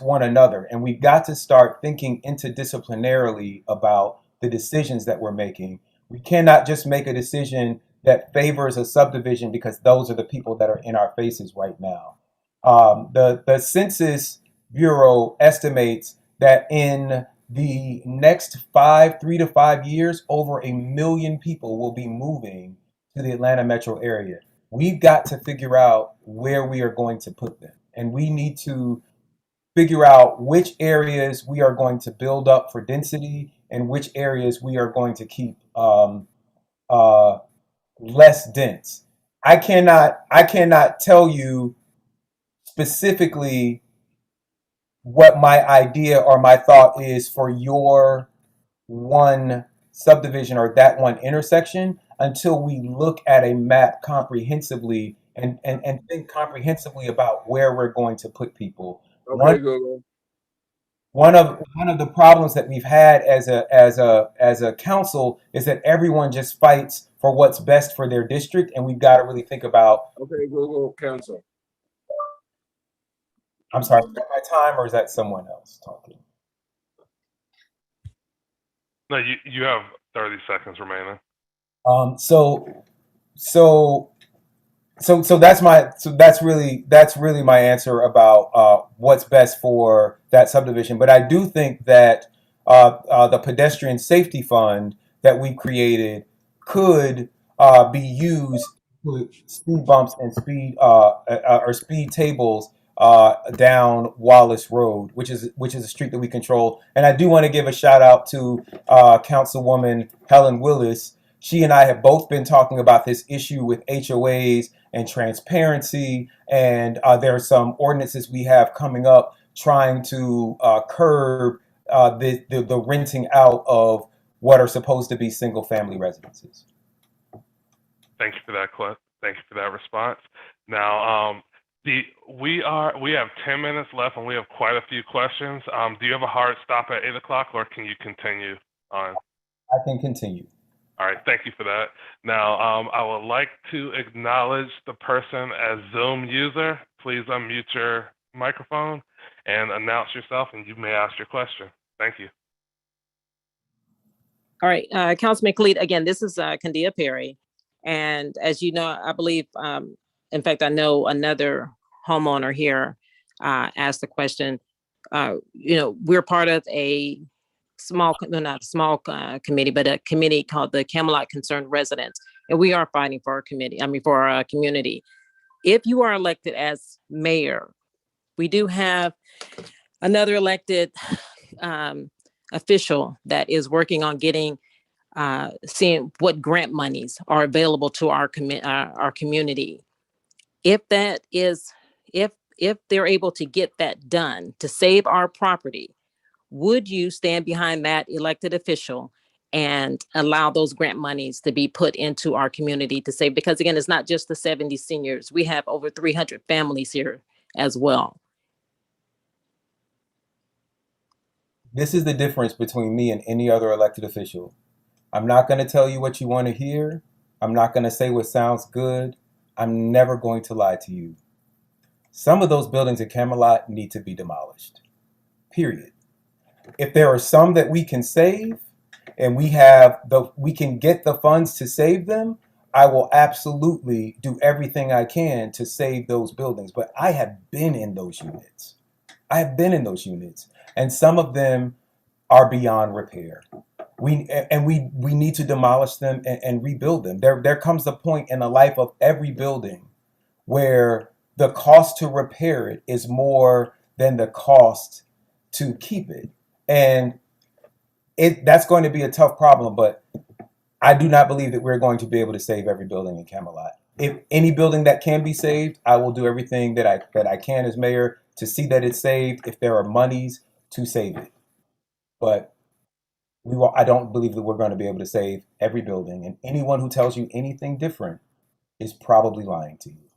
one another, and we've got to start thinking interdisciplinarily about the decisions that we're making. We cannot just make a decision that favors a subdivision because those are the people that are in our faces right now. The Census Bureau estimates that in the next 3 to 5 years, over 1 million people will be moving to the Atlanta metro area. We've got to figure out where we are going to put them, and we need to figure out which areas we are going to build up for density and which areas we are going to keep less dense. I cannot tell you specifically what my idea or my thought is for your one subdivision or that one intersection until we look at a map comprehensively and think comprehensively about where we're going to put people. Okay, Google. One of the problems that we've had as a council is that everyone just fights for what's best for their district, and we've got to really think about. Okay, Google, cancel. I'm sorry, is that my time or is that someone else talking? No, you have 30 seconds remaining. So that's really my answer about what's best for that subdivision. But I do think that the pedestrian safety fund that we created could be used to put speed bumps and speed tables down Wallace Road, which is a street that we control. And I do want to give a shout out to Councilwoman Helen Willis. She and I have both been talking about this issue with HOAs and transparency, and there are some ordinances we have coming up trying to curb the renting out of what are supposed to be single-family residences. Thank you for that, Cliff. Thank you for that response. Now, we have 10 minutes left, and we have quite a few questions. Do you have a hard stop at 8 o'clock, or can you continue on? I can continue. All right, thank you for that. Now, I would like to acknowledge the person as Zoom user. Please unmute your microphone. and announce yourself, and you may ask your question. Thank you. All right, Councilman Khalid, again, this is Kandia Perry. And as you know, I believe, in fact, I know another homeowner here asked the question. We're part of a not a small committee, but a committee called the Camelot Concerned Residents. And we are fighting for for our community. If you are elected as mayor, we do have another elected official that is working on getting seeing what grant monies are available to our community. If they're able to get that done to save our property, would you stand behind that elected official and allow those grant monies to be put into our community to save? Because again, it's not just the 70 seniors. We have over 300 families here as well. This is the difference between me and any other elected official. I'm not going to tell you what you want to hear. I'm not going to say what sounds good. I'm never going to lie to you. Some of those buildings at Camelot need to be demolished. Period. If there are some that we can save and we can get the funds to save them, I will absolutely do everything I can to save those buildings. But I have been in those units. And some of them are beyond repair. We need to demolish them and rebuild them. There comes a point in the life of every building where the cost to repair it is more than the cost to keep it. And that's going to be a tough problem, but I do not believe that we're going to be able to save every building in Camelot. If any building that can be saved, I will do everything that I can as mayor to see that it's saved if there are monies to save it. But I don't believe that we're going to be able to save every building, and anyone who tells you anything different is probably lying to you.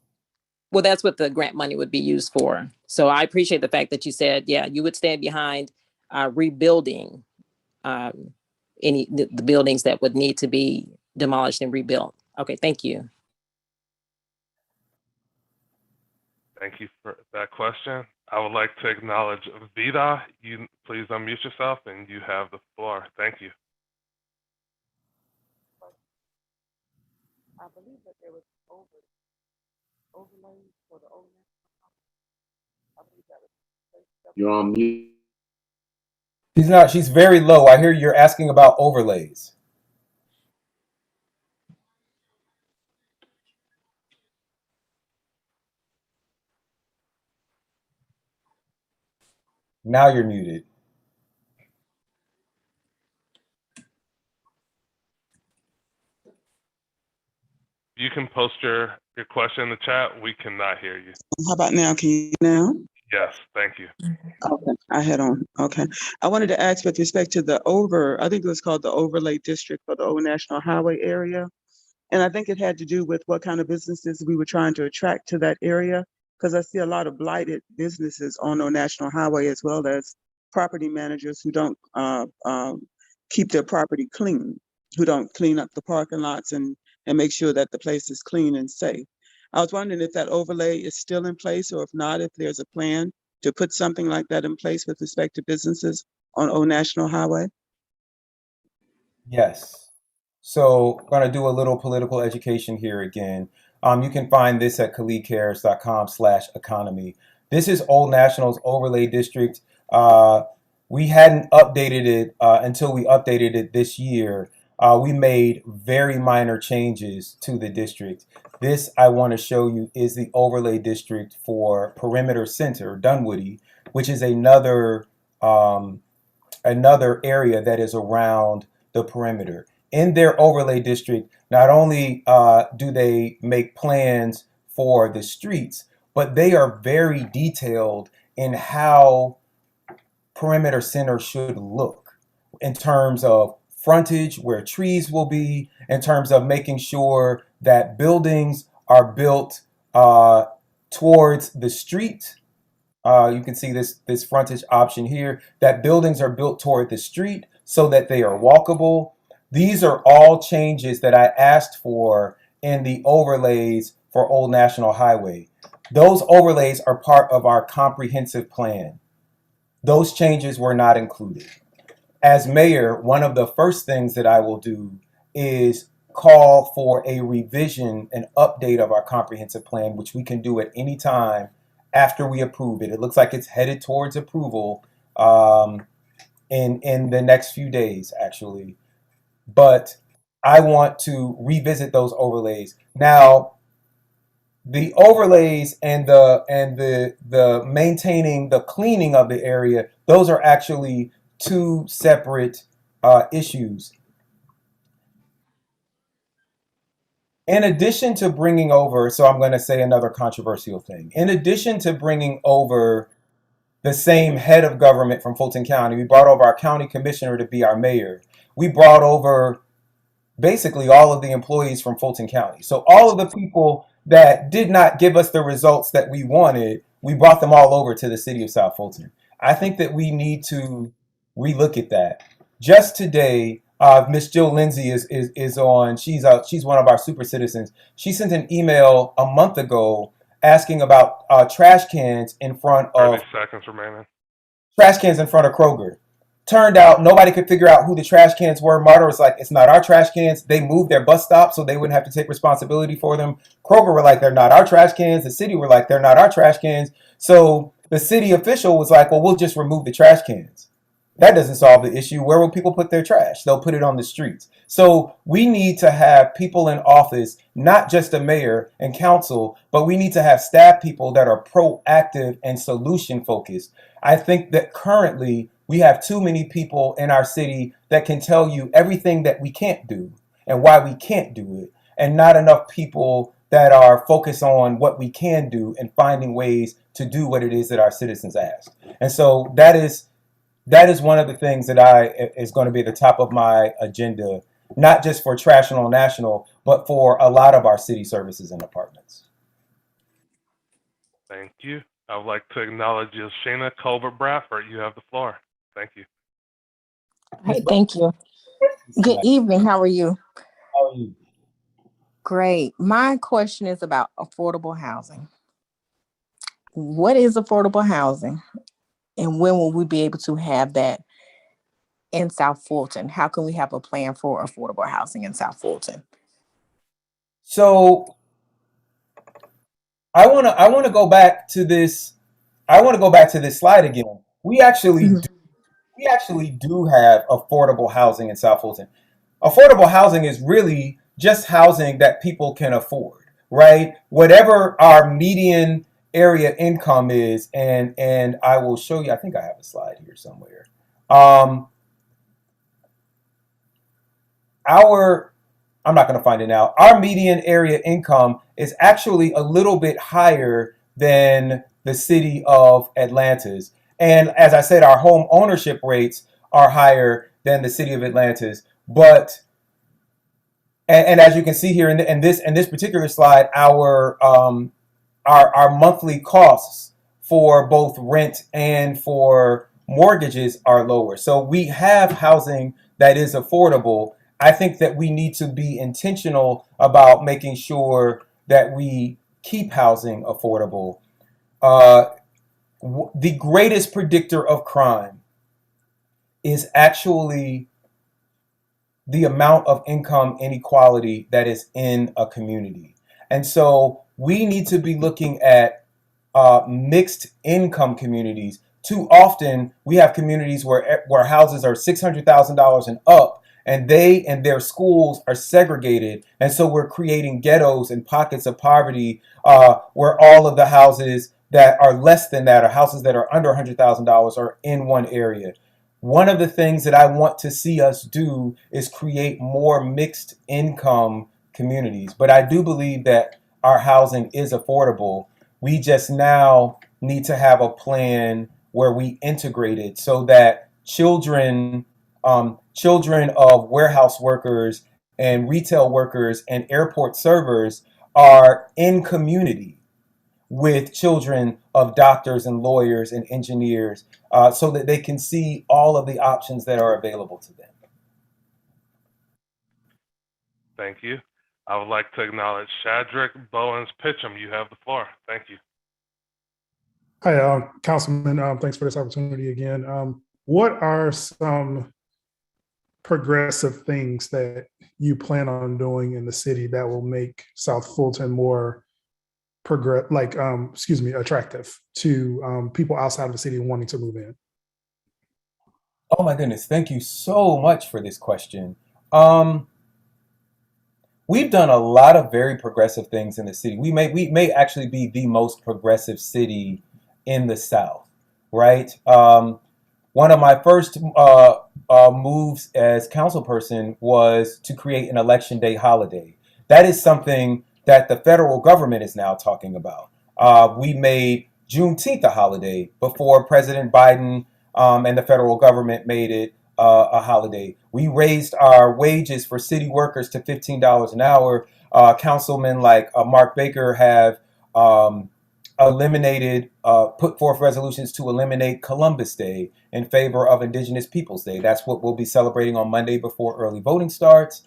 Well, that's what the grant money would be used for. So I appreciate the fact that you said, yeah, you would stand behind rebuilding the buildings that would need to be demolished and rebuilt. Okay, thank you. Thank you for that question. I would like to acknowledge Vida. You please unmute yourself and you have the floor. Thank you. I believe that there was overlay for the owner. I believe that was. You're on mute. She's very low. I hear you're asking about overlays. Now you're muted. You can post your question in the chat. We cannot hear you. How about now? Can you now? Yes, thank you. Okay, I had on. Okay. I wanted to ask with respect to I think it was called the overlay district for the Old National Highway area. And I think it had to do with what kind of businesses we were trying to attract to that area. Because I see a lot of blighted businesses on Old National Highway, as well as property managers who don't keep their property clean, who don't clean up the parking lots and make sure that the place is clean and safe. I was wondering if that overlay is still in place, or if not, if there's a plan to put something like that in place with respect to businesses on Old National Highway. Yes. So I'm going to do a little political education here again. You can find this at khalidcares.com/economy. This is Old National's overlay district. We hadn't updated it until we updated it this year. We made very minor changes to the district. This I want to show you is the overlay district for Perimeter Center, Dunwoody, which is another area that is around the perimeter. In their overlay district, not only do they make plans for the streets, but they are very detailed in how Perimeter Center should look in terms of frontage, where trees will be, in terms of making sure that buildings are built towards the street. You can see this frontage option here, that buildings are built toward the street so that they are walkable. These are all changes that I asked for in the overlays for Old National Highway. Those overlays are part of our comprehensive plan. Those changes were not included. As mayor, one of the first things that I will do is call for a revision and update of our comprehensive plan, which we can do at any time after we approve it. It looks like it's headed towards approval in the next few days, actually. But I want to revisit those overlays. Now, the overlays and the maintaining the cleaning of the area, those are actually two separate issues. In addition to bringing over, so I'm going to say another controversial thing. In addition to bringing over the same head of government from Fulton County, we brought over our county commissioner to be our mayor. We brought over basically all of the employees from Fulton County. So all of the people that did not give us the results that we wanted, we brought them all over to the city of South Fulton. I think that we need to relook at that. Just today, Miss Jill Lindsay is on. She's one of our super citizens. She sent an email a month ago asking about trash cans in front of 30 seconds remaining. Trash cans in front of Kroger. Turned out nobody could figure out who the trash cans were. Marta was like, it's not our trash cans. They moved their bus stop so they wouldn't have to take responsibility for them. Kroger were like, they're not our trash cans. The city were like, they're not our trash cans. So the city official was like, well, we'll just remove the trash cans. That doesn't solve the issue. Where will people put their trash? They'll put it on the streets. So we need to have people in office, not just a mayor and council, but we need to have staff people that are proactive and solution focused. I think that currently we have too many people in our city that can tell you everything that we can't do and why we can't do it, and not enough people that are focused on what we can do and finding ways to do what it is that our citizens ask. And so that is one of the things that is going to be at the top of my agenda, not just for Trash On National, but for a lot of our city services and departments. Thank you. I would like to acknowledge Yoshina Colbert Bradford. You have the floor. Thank you. Hey, thank you. Good evening. How are you? How are you? Great. My question is about affordable housing. What is affordable housing? And when will we be able to have that in South Fulton? How can we have a plan for affordable housing in South Fulton? So I want to go back to this. I want to go back to this slide again. We actually do have affordable housing in South Fulton. Affordable housing is really just housing that people can afford, right? Whatever our median area income is, and I will show you. I think I have a slide here somewhere. I'm not going to find it now. Our median area income is actually a little bit higher than the city of Atlanta's. And as I said, our home ownership rates are higher than the city of Atlanta's. But, and as you can see here in this particular slide, our monthly costs for both rent and for mortgages are lower. So we have housing that is affordable. I think that we need to be intentional about making sure that we keep housing affordable. The greatest predictor of crime is actually the amount of income inequality that is in a community. And so we need to be looking at mixed income communities. Too often we have communities where houses are $600,000 and up, and they and their schools are segregated. And so we're creating ghettos and pockets of poverty where all of the houses that are less than that, or houses that are under $100,000, are in one area. One of the things that I want to see us do is create more mixed income communities. But I do believe that our housing is affordable. We just now need to have a plan where we integrate it so that children of warehouse workers and retail workers and airport servers are in community with children of doctors and lawyers and engineers, so that they can see all of the options that are available to them. Thank you. I would like to acknowledge Shadrack Bowens Pitcham. You have the floor. Thank you. Hi, Councilman. Thanks for this opportunity again. What are some progressive things that you plan on doing in the city that will make South Fulton more attractive to people outside of the city wanting to move in? Oh my goodness, thank you so much for this question. Um, we've done a lot of very progressive things in the city. We may actually be the most progressive city in the South, right? One of my first moves as councilperson was to create an election day holiday. That is something that the federal government is now talking about. We made Juneteenth a holiday before President Biden and the federal government made it a holiday. We raised our wages for city workers to $15 an hour. Councilmen like Mark Baker have put forth resolutions to eliminate Columbus Day in favor of Indigenous Peoples Day. That's what we'll be celebrating on Monday before early voting starts.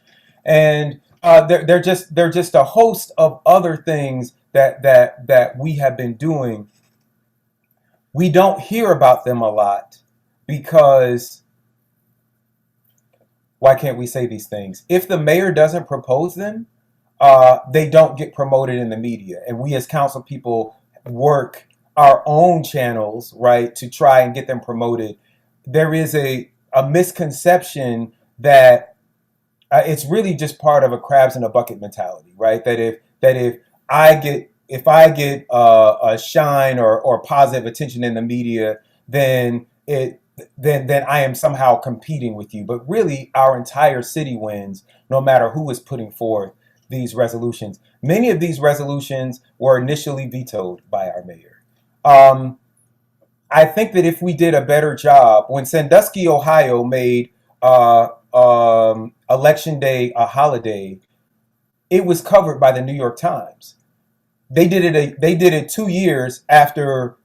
And they're just a host of other things that we have been doing. We don't hear about them a lot because why can't we say these things? If the mayor doesn't propose them, they don't get promoted in the media. And we as council people work our own channels, right, to try and get them promoted. There is a misconception that it's really just part of a crabs in a bucket mentality, right? That if I get a shine or positive attention in the media, then I am somehow competing with you. But really, our entire city wins, no matter who is putting forth these resolutions. Many of these resolutions were initially vetoed by our mayor. I think that if we did a better job, when Sandusky, Ohio made Election Day a holiday, it was covered by the New York Times. They did it 2 years after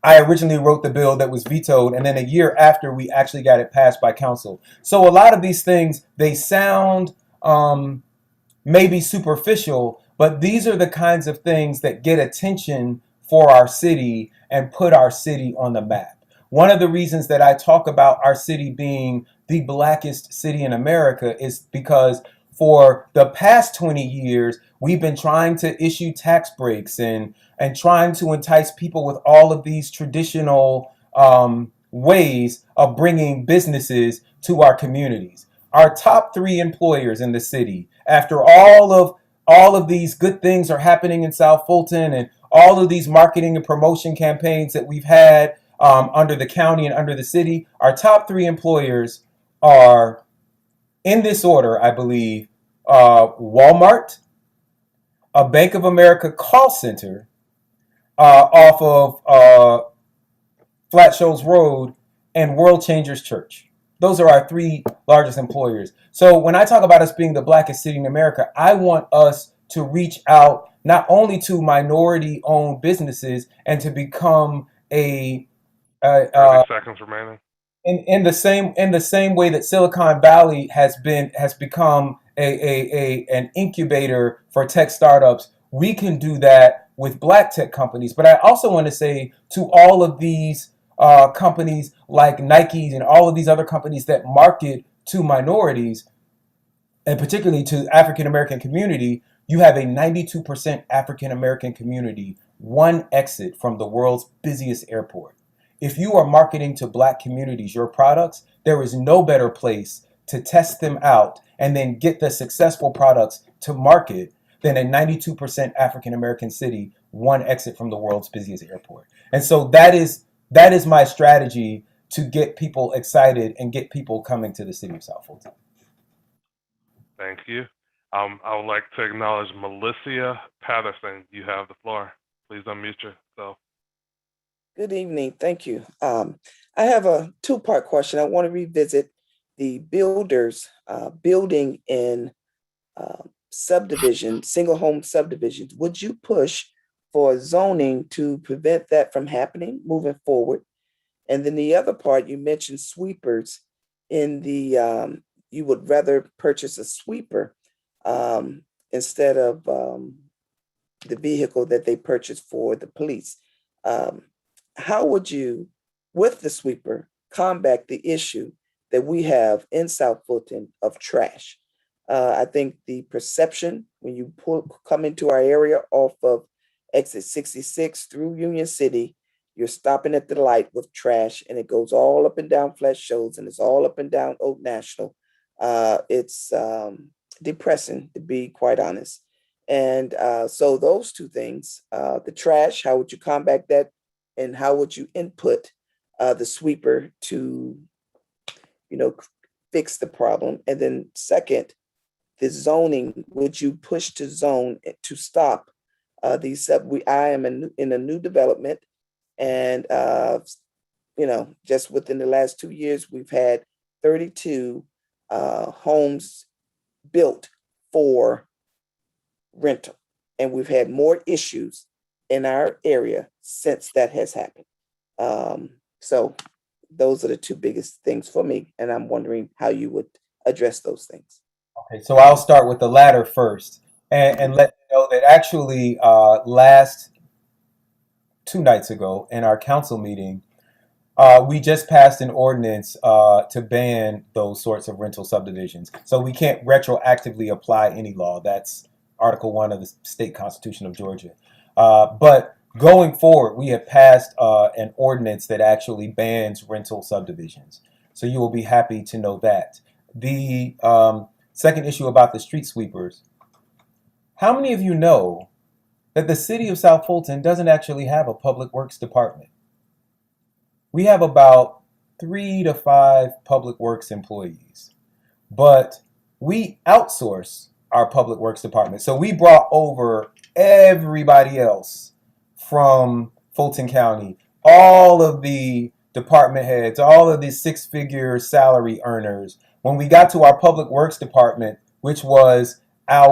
I originally wrote the bill that was vetoed, and then a year after we actually got it passed by council. So a lot of these things, they sound maybe superficial, but these are the kinds of things that get attention for our city and put our city on the map. One of the reasons that I talk about our city being the blackest city in America is because for the past 20 years, we've been trying to issue tax breaks and trying to entice people with all of these traditional ways of bringing businesses to our communities. Our top 3 employers in the city, after all of these good things are happening in South Fulton and all of these marketing and promotion campaigns that we've had under the county and under the city, our top 3 employers are, in this order, I believe, Walmart, a Bank of America call center off of Flat Shoals Road, and World Changers Church. Those are our 3 largest employers. So when I talk about us being the blackest city in America, I want us to reach out not only to minority-owned businesses and to become 30 seconds remaining. in the same way that Silicon Valley has become an incubator for tech startups. We can do that with black tech companies. But I also want to say to all of these companies like Nike and all of these other companies that market to minorities, and particularly to African American community, you have a 92% African American community, one exit from the world's busiest airport. If you are marketing to black communities your products, there is no better place to test them out and then get the successful products to market than a 92% African American city, one exit from the world's busiest airport. And so that is my strategy to get people excited and get people coming to the city of South Fulton. Thank you. I would like to acknowledge Melissa Patterson. You have the floor. Please unmute yourself. Good evening. Thank you. I have a 2-part question. I want to revisit the builders building in subdivision, single home subdivisions. Would you push for zoning to prevent that from happening moving forward? And then the other part, you mentioned sweepers in the, you would rather purchase a sweeper instead of the vehicle that they purchased for the police. how would you, with the sweeper, combat the issue that we have in South Fulton of trash? I think the perception when you come into our area off of exit 66 through Union City, you're stopping at the light with trash, and it goes all up and down Flat Shoals, and it's all up and down Old National. It's depressing, to be quite honest. And so those two things, the trash, how would you combat that? And how would you input the sweeper to, fix the problem? And then second, the zoning, would you push to zone to stop these I am in a new development, and just within the last 2 years, we've had 32 homes built for rental, and we've had more issues in our area since that has happened. So those are the two biggest things for me, and I'm wondering how you would address those things. Okay, so I'll start with the latter first, and let you know that actually last 2 nights ago in our council meeting, we just passed an ordinance to ban those sorts of rental subdivisions. So we can't retroactively apply any law. That's Article 1 of the state constitution of Georgia. But going forward, we have passed an ordinance that actually bans rental subdivisions. So you will be happy to know that. The second issue about the street sweepers. How many of you know that the city of South Fulton doesn't actually have a public works department? We have about 3 to 5 public works employees, but we outsource our public works department. So we brought over everybody else from Fulton County, all of the department heads, all of the 6-figure salary earners. When we got to our public works department, which was they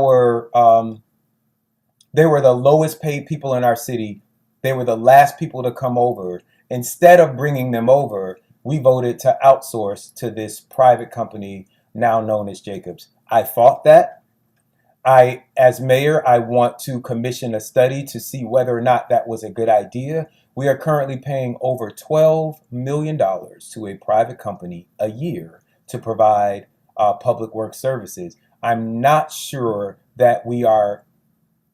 were the lowest paid people in our city. They were the last people to come over. Instead of bringing them over, we voted to outsource to this private company now known as Jacobs. I fought that. As mayor, I want to commission a study to see whether or not that was a good idea. We are currently paying over $12 million to a private company a year to provide public works services. I'm not sure that we are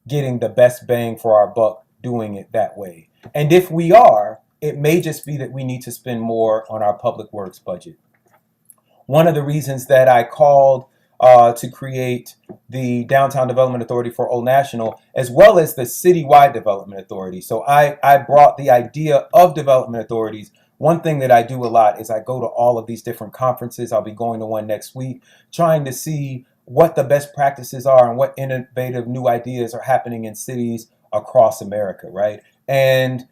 getting the best bang for our buck doing it that way. And if we are, it may just be that we need to spend more on our public works budget. One of the reasons that I called to create the Downtown Development Authority for Old National, as well as the Citywide Development Authority. So I brought the idea of development authorities. One thing that I do a lot is I go to all of these different conferences. I'll be going to one next week, trying to see what the best practices are and what innovative new ideas are happening in cities across America, right? And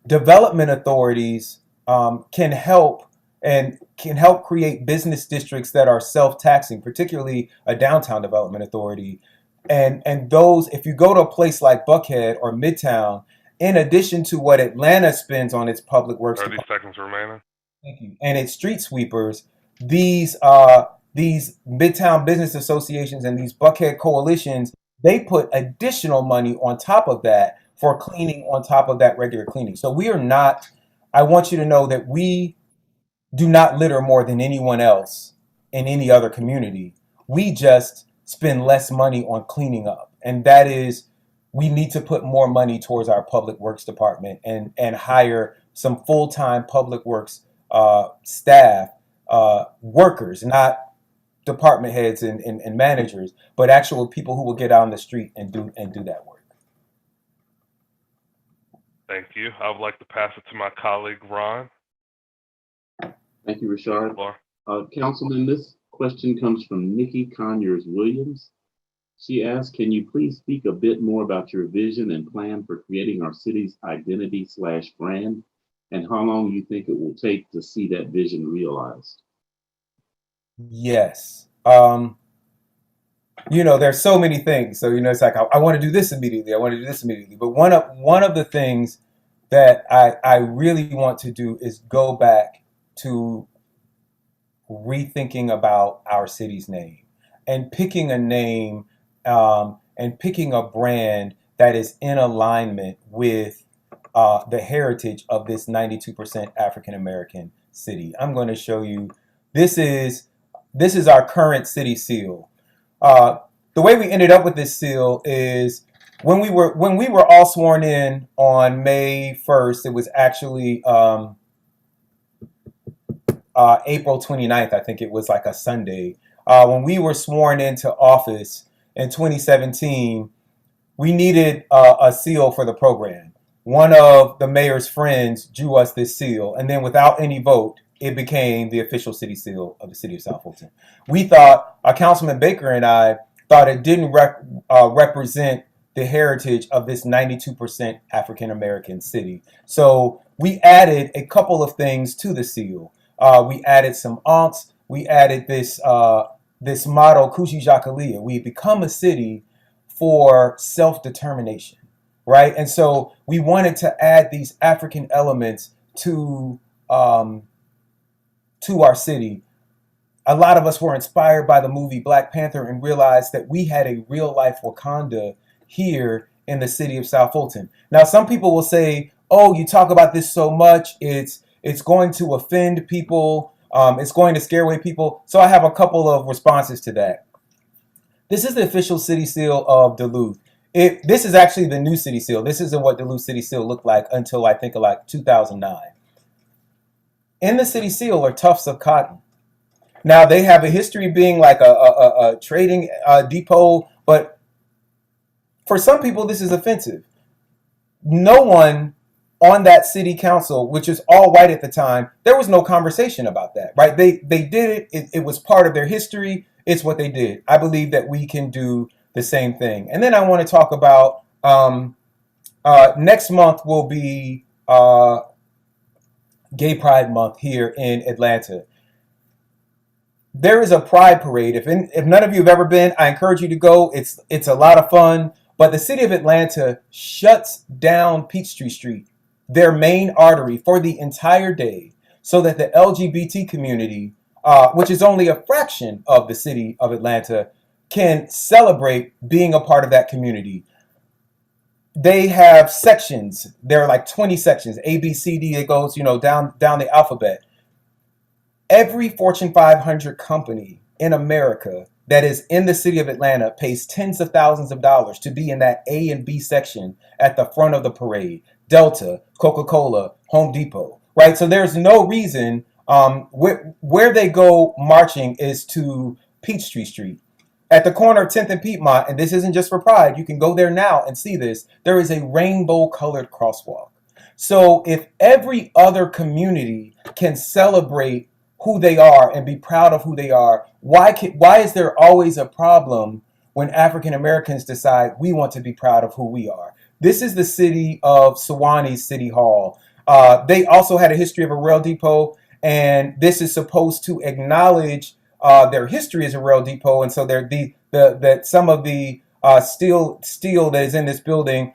development authorities can help create business districts that are self-taxing, particularly a downtown development authority. And those, if you go to a place like Buckhead or Midtown, in addition to what Atlanta spends on its public works 30 seconds remaining. Thank you. And its street sweepers, these Midtown business associations and these Buckhead coalitions, they put additional money on top of that for cleaning on top of that regular cleaning. So we are not, I want you to know that we do not litter more than anyone else in any other community. We just spend less money on cleaning up. And that is, we need to put more money towards our public works department and hire some full-time public works staff, workers, not department heads and managers, but actual people who will get out on the street and do that work. Thank you. I would like to pass it to my colleague, Ron. Thank you, Rashard. Councilman, this question comes from Nikki Conyers-Williams. She asks, can you please speak a bit more about your vision and plan for creating our city's identity/brand, and how long you think it will take to see that vision realized? Yes. There's so many things. So, it's like, I want to do this immediately. I want to do this immediately. But one of the things that I really want to do is go back to rethinking about our city's name and picking a name and picking a brand that is in alignment with the heritage of this 92% African American city. I'm going to show you. This is our current city seal. The way we ended up with this seal is when we were all sworn in on May 1st. It was actually April 29th. I think it was like a Sunday. When we were sworn into office in 2017, we needed a seal for the program. One of the mayor's friends drew us this seal, and then without any vote, it became the official city seal of the city of South Fulton. We thought, Councilman Baker and I thought it didn't represent the heritage of this 92% African American city. So we added a couple of things to the seal. We added some aunts. We added this motto, Kushi Jakalia. We become a city for self-determination, right? And so we wanted to add these African elements to our city. A lot of us were inspired by the movie Black Panther and realized that we had a real-life Wakanda here in the city of South Fulton. Now, some people will say, oh, you talk about this so much, it's going to offend people, it's going to scare away people. So I have a couple of responses to that. This is the official city seal of Duluth. This is actually the new city seal. This isn't what Duluth city seal looked like until I think like 2009. In the city seal are tufts of cotton. Now, they have a history of being like a trading depot, but for some people, this is offensive. No one on that city council, which is all white at the time, there was no conversation about that, right? They did it. It was part of their history. It's what they did. I believe that we can do the same thing. And then I want to talk about next month will be Gay Pride Month here in Atlanta. There is a pride parade. If none of you have ever been, I encourage you to go. It's a lot of fun. But the city of Atlanta shuts down Peachtree Street, their main artery, for the entire day so that the LGBT community, which is only a fraction of the city of Atlanta, can celebrate being a part of that community. They have sections. There are like 20 sections, A, B, C, D. It goes, down the alphabet. Every Fortune 500 company in America that is in the city of Atlanta pays tens of thousands of dollars to be in that A and B section at the front of the parade. Delta, Coca-Cola, Home Depot, right? So there's no reason where they go marching is to Peachtree Street. At the corner of 10th and Piedmont, and this isn't just for Pride, you can go there now and see this, there is a rainbow-colored crosswalk. So if every other community can celebrate who they are and be proud of who they are, why is there always a problem when African Americans decide we want to be proud of who we are? This is the city of Sewanee's City Hall. They also had a history of a rail depot, and this is supposed to acknowledge their history as a rail depot. And so that some of the steel that is in this building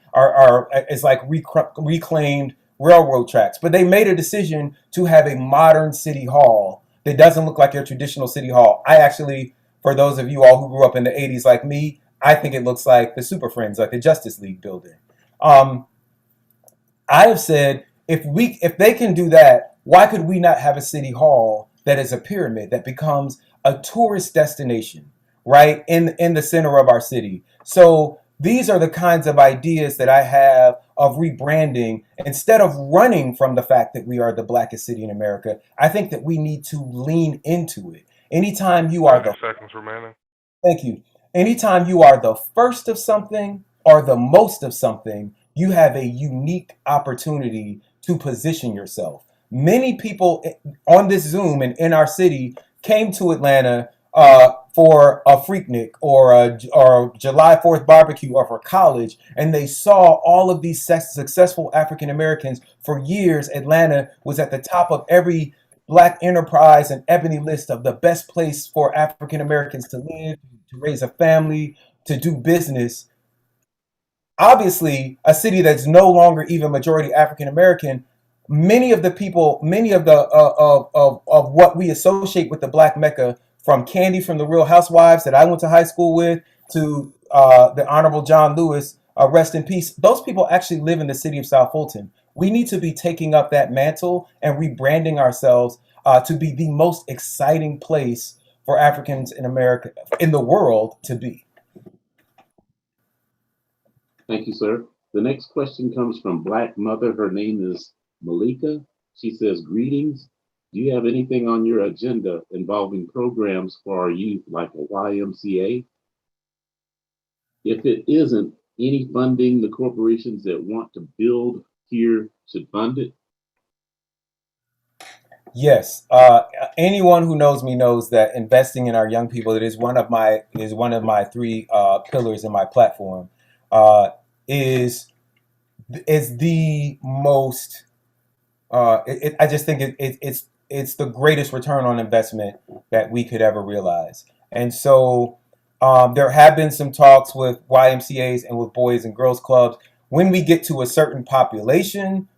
is like reclaimed railroad tracks. But they made a decision to have a modern city hall that doesn't look like your traditional city hall. I actually, for those of you all who grew up in the 80s like me, I think it looks like the Super Friends, like the Justice League building. I have said, if they can do that, why could we not have a city hall that is a pyramid that becomes a tourist destination, right, in the center of our city? So these are the kinds of ideas that I have of rebranding. Instead of running from the fact that we are the blackest city in America, I think that we need to lean into it. Anytime you are 30 seconds remaining. Thank you. Anytime you are the first of something or the most of something, you have a unique opportunity to position yourself. Many people on this Zoom and in our city came to Atlanta for a Freaknik or a July 4th barbecue or for college, and they saw all of these successful African Americans. For years, Atlanta was at the top of every Black enterprise and ebony list of the best place for African Americans to live, to raise a family, to do business. Obviously, a city that's no longer even majority African American, many of the of what we associate with the Black Mecca, from Candy from the Real Housewives that I went to high school with to the Honorable John Lewis, rest in peace. Those people actually live in the city of South Fulton. We need to be taking up that mantle and rebranding ourselves to be the most exciting place for Africans in America, in the world, to be. Thank you, sir. The next question comes from Black Mother. Her name is Malika. She says, greetings. Do you have anything on your agenda involving programs for our youth like a YMCA? If it isn't, any funding the corporations that want to build here should fund it? Yes, anyone who knows me knows that investing in our young people, it is one of my three pillars in my platform. Is the most. I just think it's the greatest return on investment that we could ever realize. And so there have been some talks with YMCA's and with Boys and Girls Clubs. When we get to a certain population,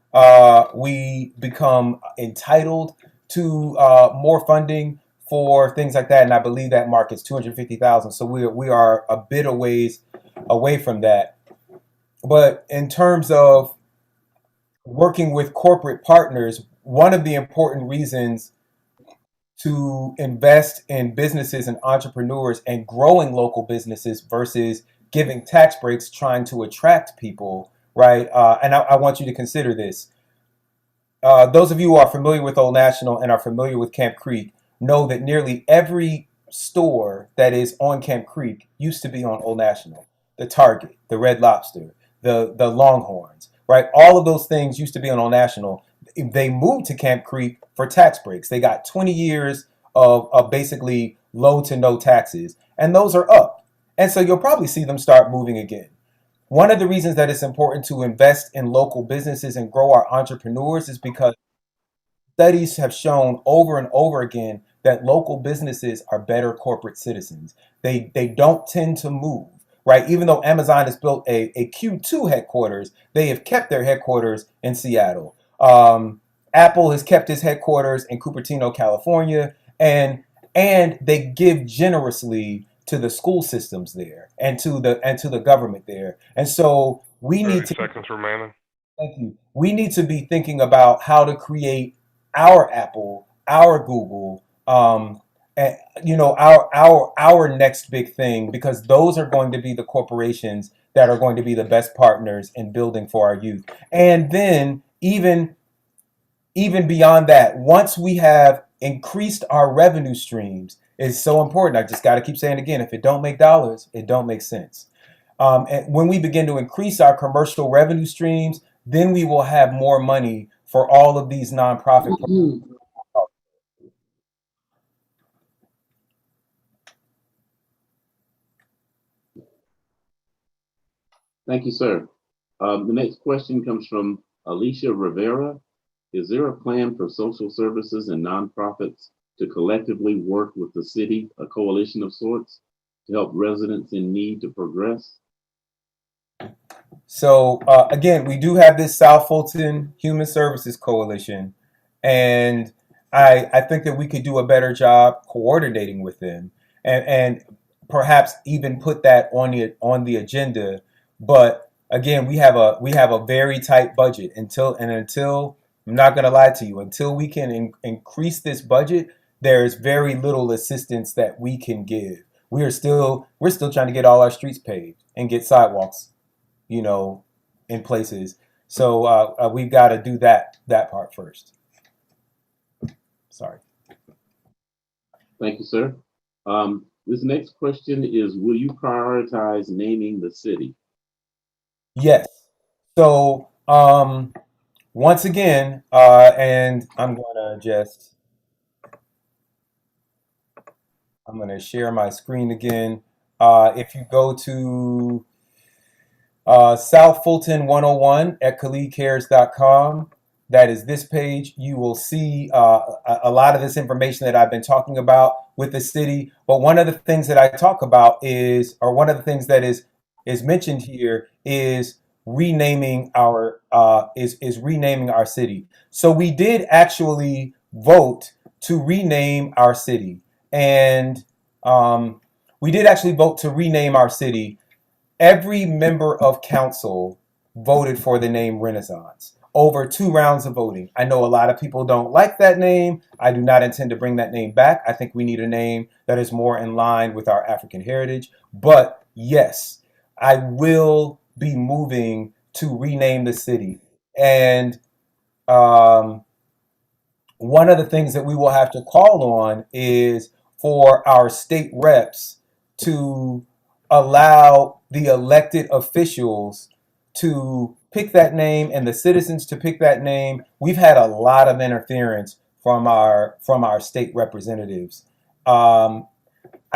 we become entitled to more funding for things like that. And I believe that market's 250,000. So we are a bit away from that. But in terms of working with corporate partners, one of the important reasons to invest in businesses and entrepreneurs and growing local businesses versus giving tax breaks, trying to attract people, right? And I want you to consider this. Those of you who are familiar with Old National and are familiar with Camp Creek know that nearly every store that is on Camp Creek used to be on Old National. The Target, the Red Lobster, the Longhorns, right? All of those things used to be on Old National. They moved to Camp Creek for tax breaks. They got 20 years of basically low to no taxes, and those are up. And so you'll probably see them start moving again. One of the reasons that it's important to invest in local businesses and grow our entrepreneurs is because studies have shown over and over again that local businesses are better corporate citizens. They don't tend to move, right? Even though Amazon has built a Q2 headquarters, they have kept their headquarters in Seattle. Apple has kept its headquarters in Cupertino, California, and they give generously to the school systems there and to the government there. And so we need 30 to seconds remaining. Thank you. We need to be thinking about how to create our Apple, our Google, and, our next big thing, because those are going to be the corporations that are going to be the best partners in building for our youth. And then even beyond that, once we have increased our revenue streams, is so important. I just got to keep saying again, if it don't make dollars, it don't make sense. And when we begin to increase our commercial revenue streams, then we will have more money for all of these nonprofit programs. Thank you, sir. The next question comes from Alicia Rivera. Is there a plan for social services and nonprofits to collectively work with the city, a coalition of sorts, to help residents in need to progress? So again, we do have this South Fulton Human Services Coalition, and I think that we could do a better job coordinating with them, and perhaps even put that on the agenda. But again, we have a very tight budget until I'm not going to lie to you, until we can increase this budget, there is very little assistance that we can give. We're still trying to get all our streets paved and get sidewalks, in places. So we've got to do that part first. Sorry. Thank you, sir. This next question is, will you prioritize naming the city? Yes. So once again, and I'm going to share my screen again. If you go to South Fulton 101 at KhalidCares.com. That is this page. You will see a lot of this information that I've been talking about with the city. But one of the things that I talk about one of the things that is mentioned here is renaming our renaming our city. So we did actually vote to rename our city, and Every member of council voted for the name Renaissance. over 2 rounds of voting. I know a lot of people don't like that name. I do not intend to bring that name back. I think we need a name that is more in line with our African heritage. But yes, I will be moving to rename the city. And one of the things that we will have to call on is for our state reps to allow the elected officials to pick that name and the citizens to pick that name. We've had a lot of interference from our state representatives. I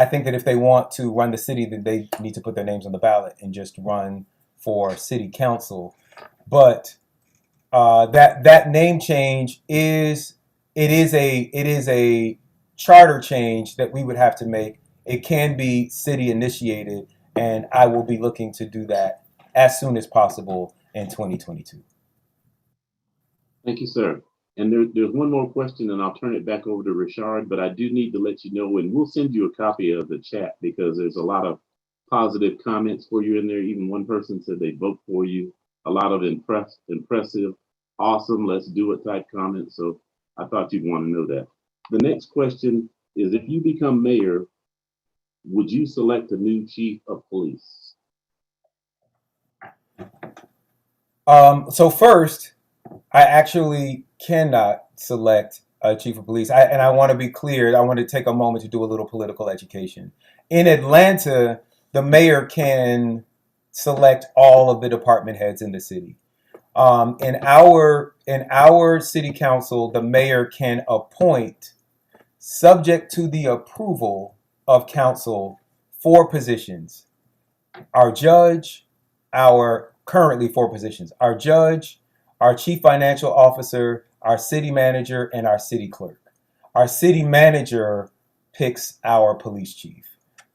think that if they want to run the city, then they need to put their names on the ballot and just run for city council. But that name change is a charter change that we would have to make. It can be city initiated, and I will be looking to do that as soon as possible in 2022. Thank you, sir. And there's one more question, and I'll turn it back over to Richard, but I do need to let you know, and we'll send you a copy of the chat because there's a lot of positive comments for you in there. Even one person said they vote for you. A lot of impressive, awesome, let's do it type comments. So I thought you'd want to know that. The next question is, if you become mayor, would you select a new chief of police? So first, I actually cannot select a chief of police. And I want to be clear. I want to take a moment to do a little political education. In Atlanta, the mayor can select all of the department heads in the city. In our city council, the mayor can appoint, subject to the approval of council, 4 positions. Our judge, currently 4 positions. Our judge, our chief financial officer, our city manager, and our city clerk. Our city manager picks our police chief.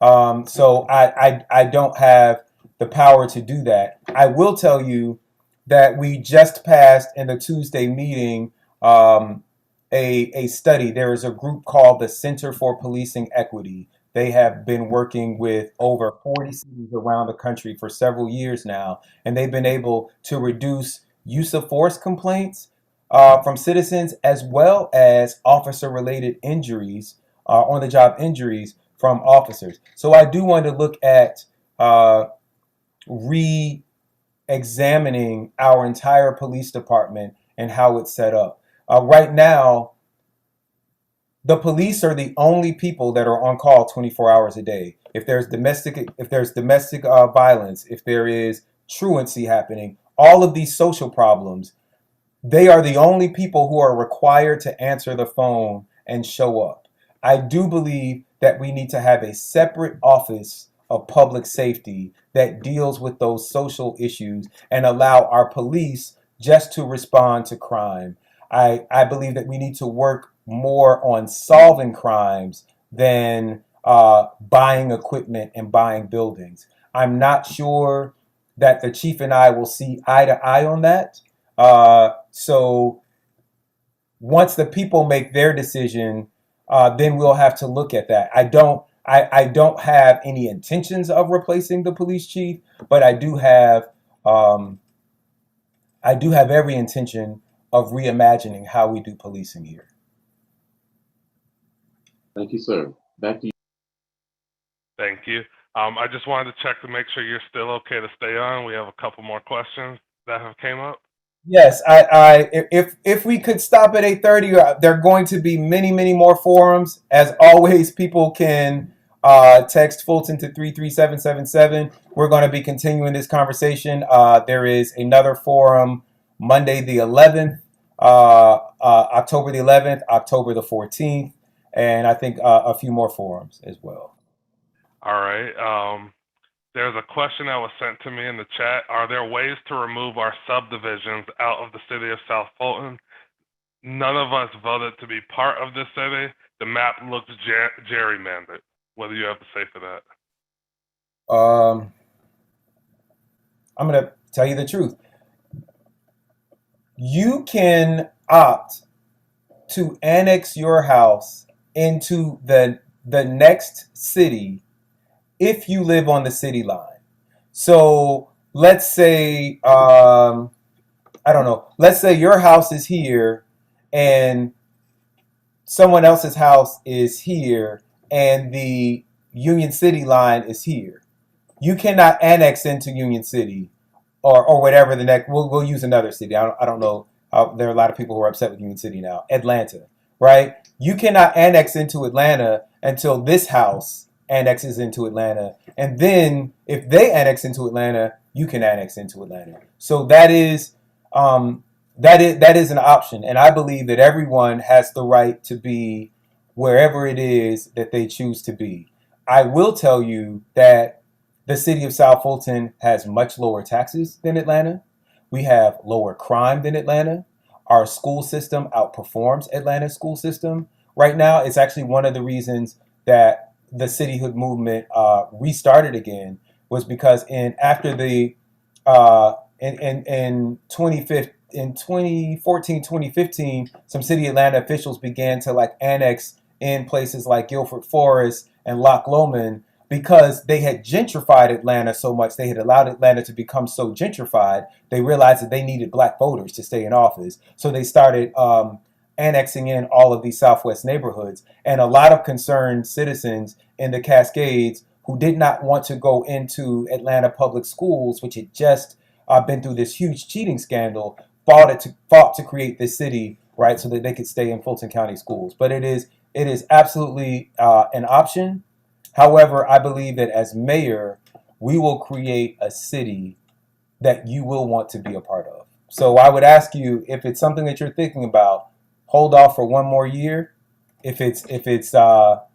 So I don't have the power to do that. I will tell you that we just passed in the Tuesday meeting a study. There is a group called the Center for Policing Equity. They have been working with over 40 cities around the country for several years now, and they've been able to reduce use of force complaints from citizens, as well as officer-related injuries, on-the-job injuries from officers. So I do want to look at re-examining our entire police department and how it's set up. Right now, the police are the only people that are on call 24 hours a day. If there's domestic violence, if there is truancy happening, all of these social problems, they are the only people who are required to answer the phone and show up. I do believe that we need to have a separate office of public safety that deals with those social issues and allow our police just to respond to crime. I believe that we need to work more on solving crimes than buying equipment and buying buildings. I'm not sure that the chief and I will see eye to eye on that. So once the people make their decision, then we'll have to look at that. I don't have any intentions of replacing the police chief, but I do have every intention of reimagining how we do policing here. Thank you, sir. Back to you. Thank you. I just wanted to check to make sure you're still okay to stay on. We have a couple more questions that have came up. Yes, if we could stop at 8:30, there are going to be many, many more forums. As always, people can text Fulton to 33777. We're going to be continuing this conversation. There is another forum Monday the 11th, October the 11th, October the 14th, and I think a few more forums as well. All right. There's a question that was sent to me in the chat. Are there ways to remove our subdivisions out of the city of South Fulton? None of us voted to be part of this city. The map looks gerrymandered. What do you have to say for that? I'm going to tell you the truth. You can opt to annex your house into the next city if you live on the city line. So let's say, I don't know. Let's say your house is here and someone else's house is here and the Union City line is here. You cannot annex into Union City or whatever the next, we'll use another city. I don't know. There are a lot of people who are upset with Union City now. Atlanta, right? You cannot annex into Atlanta until this house annexes into Atlanta. And then if they annex into Atlanta, you can annex into Atlanta. So that is an option. And I believe that everyone has the right to be wherever it is that they choose to be. I will tell you that the city of South Fulton has much lower taxes than Atlanta. We have lower crime than Atlanta. Our school system outperforms Atlanta's school system. Right now, it's actually one of the reasons that the cityhood movement restarted again was because in 2014, 2015, some city Atlanta officials began to like annex in places like Guilford Forest and Loch Lomond because they had gentrified Atlanta so much, they had allowed Atlanta to become so gentrified, they realized that they needed black voters to stay in office. So they started annexing in all of these Southwest neighborhoods. And a lot of concerned citizens in the Cascades who did not want to go into Atlanta public schools, which had just been through this huge cheating scandal, fought to create this city, right, so that they could stay in Fulton County schools. But it is absolutely an option. However, I believe that as mayor, we will create a city that you will want to be a part of. So I would ask you, if it's something that you're thinking about, hold off for one more year. If it's not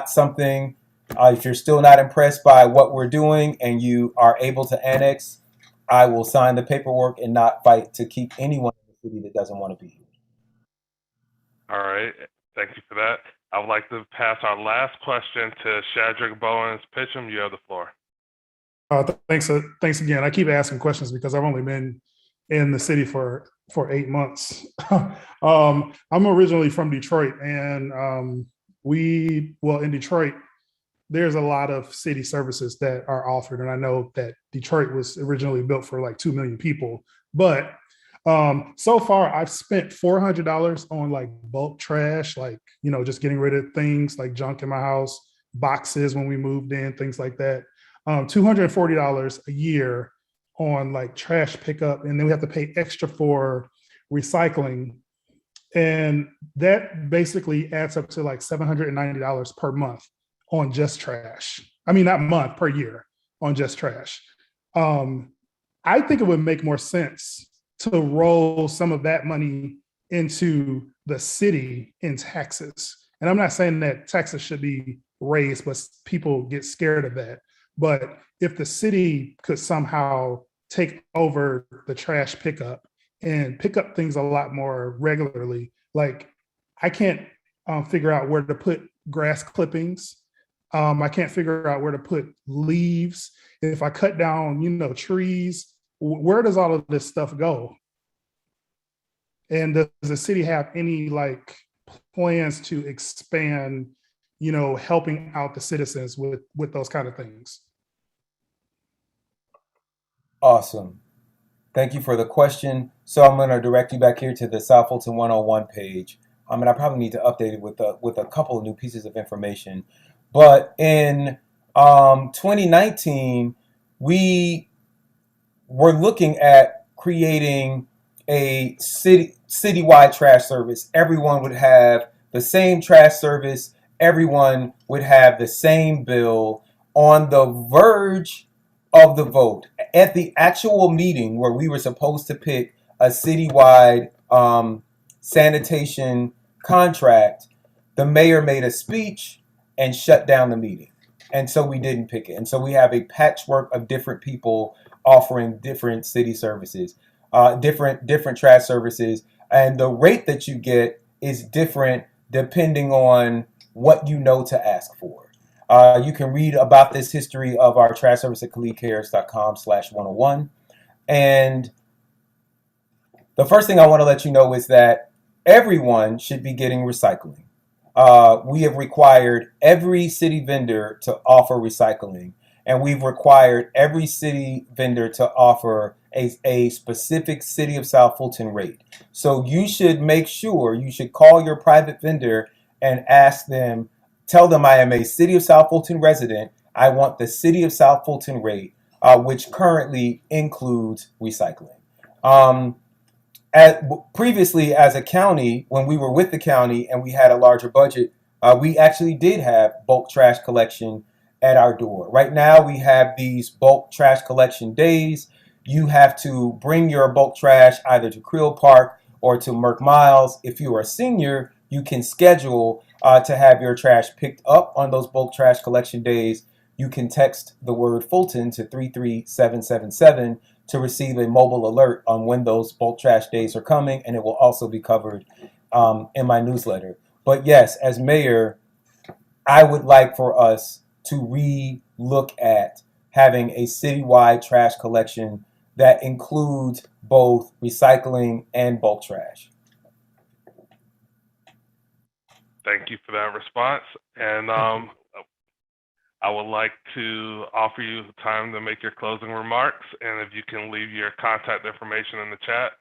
something, if you're still not impressed by what we're doing and you are able to annex, I will sign the paperwork and not fight to keep anyone in the city that doesn't want to be here. All right. Thank you for that. I would like to pass our last question to Shadrick Bowens. Pitcham, you have the floor. Thanks again. I keep asking questions because I've only been in the city for 8 months. I'm originally from Detroit, and in Detroit, there's a lot of city services that are offered. And I know that Detroit was originally built for like 2 million people, but so far I've spent $400 on like bulk trash, like, just getting rid of things like junk in my house, boxes when we moved in, things like that. $240 a year on like trash pickup. And then we have to pay extra for recycling. And that basically adds up to like $790 per month on just trash. I mean, not month, per year on just trash. I think it would make more sense to roll some of that money into the city in taxes. And I'm not saying that taxes should be raised, but people get scared of that. But if the city could somehow take over the trash pickup and pick up things a lot more regularly, like I can't figure out where to put grass clippings. I can't figure out where to put leaves. If I cut down, trees, where does all of this stuff go? And does the city have any like plans to expand, helping out the citizens with those kind of things? Awesome. Thank you for the question. So I'm going to direct you back here to the South Fulton 101 page. I probably need to update it with a couple of new pieces of information. But in 2019, we were looking at creating a citywide trash service. Everyone would have the same trash service. Everyone would have the same bill. On the verge of the vote, at the actual meeting where we were supposed to pick a citywide sanitation contract, the mayor made a speech and shut down the meeting. And so we didn't pick it. And so we have a patchwork of different people offering different city services, different trash services. And the rate that you get is different depending on what you know to ask for. You can read about this history of our trash service at khalidcares.com/101. And the first thing I want to let you know is that everyone should be getting recycling. We have required every city vendor to offer recycling, and we've required every city vendor to offer a specific City of South Fulton rate. So you should make sure, you should call your private vendor and ask them, tell them I am a City of South Fulton resident. I want the City of South Fulton rate, which currently includes recycling. Previously, as a county, when we were with the county and we had a larger budget, we actually did have bulk trash collection at our door. Right now, we have these bulk trash collection days. You have to bring your bulk trash either to Creel Park or to Merck Miles. If you are a senior, you can schedule to have your trash picked up on those bulk trash collection days. You can text the word Fulton to 33777 to receive a mobile alert on when those bulk trash days are coming, and it will also be covered in my newsletter. But yes, as mayor, I would like for us to re-look at having a citywide trash collection that includes both recycling and bulk trash. Thank you for that response. And I would like to offer you time to make your closing remarks. And if you can leave your contact information in the chat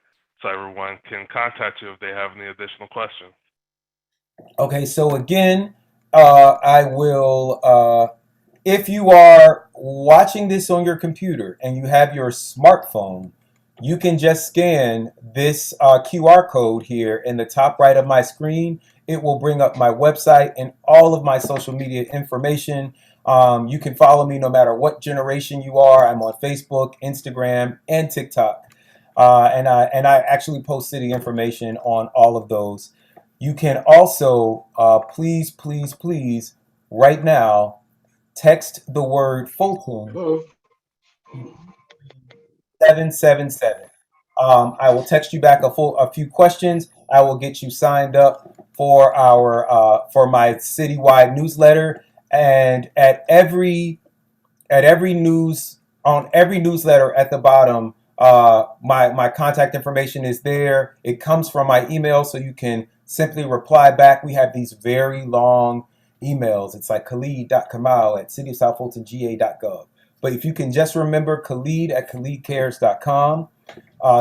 so everyone can contact you if they have any additional questions. Okay, so again, I will, if you are watching this on your computer and you have your smartphone, you can just scan this QR code here in the top right of my screen. It will bring up my website and all of my social media information. You can follow me no matter what generation you are. I'm on Facebook, Instagram, and TikTok. And I actually post city information on all of those. You can also, please, right now, text the word Fulton 777. I will text you back a few questions. I will get you signed up for for my citywide newsletter. And on every newsletter at the bottom, my contact information is there. It comes from my email, so you can simply reply back. We have these very long emails. It's like khalid.kamal@cityofsouthfultonga.gov. But if you can just remember khalid@khalidcares.com,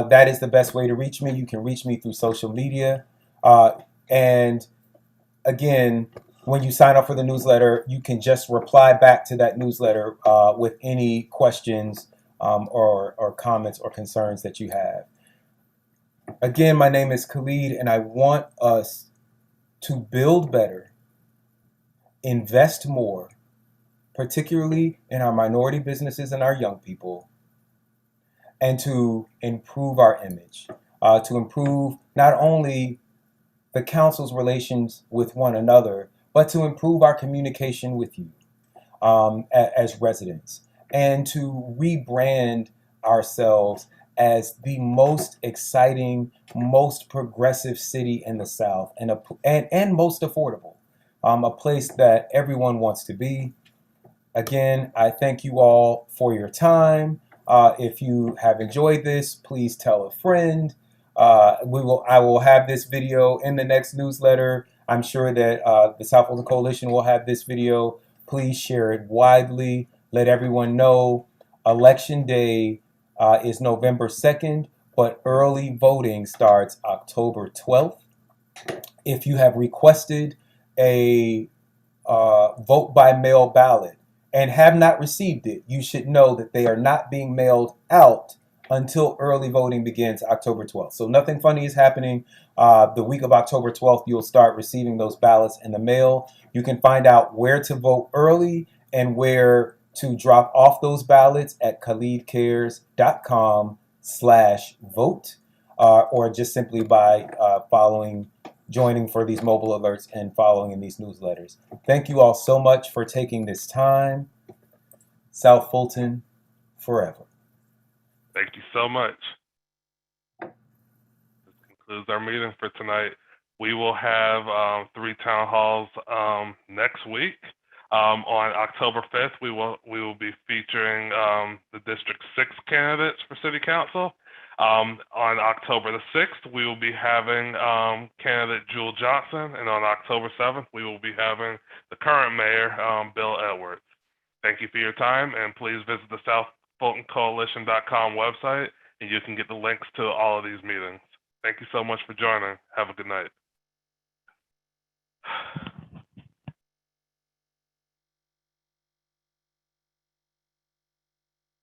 that is the best way to reach me. You can reach me through social media. And again, when you sign up for the newsletter, you can just reply back to that newsletter with any questions or comments or concerns that you have. Again, my name is Khalid, and I want us to build better, invest more, particularly in our minority businesses and our young people, and to improve our image, to improve not only the council's relations with one another, but to improve our communication with you as residents, and to rebrand ourselves as the most exciting, most progressive city in the South, and most affordable, a place that everyone wants to be. Again, I thank you all for your time. If you have enjoyed this, please tell a friend. I will have this video in the next newsletter. I'm sure that the South Fulton Coalition will have this video. Please share it widely. Let everyone know. Election Day is November 2nd, but early voting starts October 12th. If you have requested a vote by mail ballot and have not received it, you should know that they are not being mailed out until early voting begins October 12th. So nothing funny is happening. The week of October 12th, you'll start receiving those ballots in the mail. You can find out where to vote early and where to drop off those ballots at khalidcares.com/vote, or just simply by joining for these mobile alerts and following in these newsletters. Thank you all so much for taking this time. South Fulton forever. Thank you so much. This concludes our meeting for tonight. We will have 3 town halls next week. On October 5th, we will be featuring the District 6 candidates for City Council. On October the 6th, we will be having candidate Jewel Johnson, and on October 7th, we will be having the current mayor, Bill Edwards. Thank you for your time, and please visit the SouthFultonCoalition.com website and you can get the links to all of these meetings. Thank you so much for joining. Have a good night.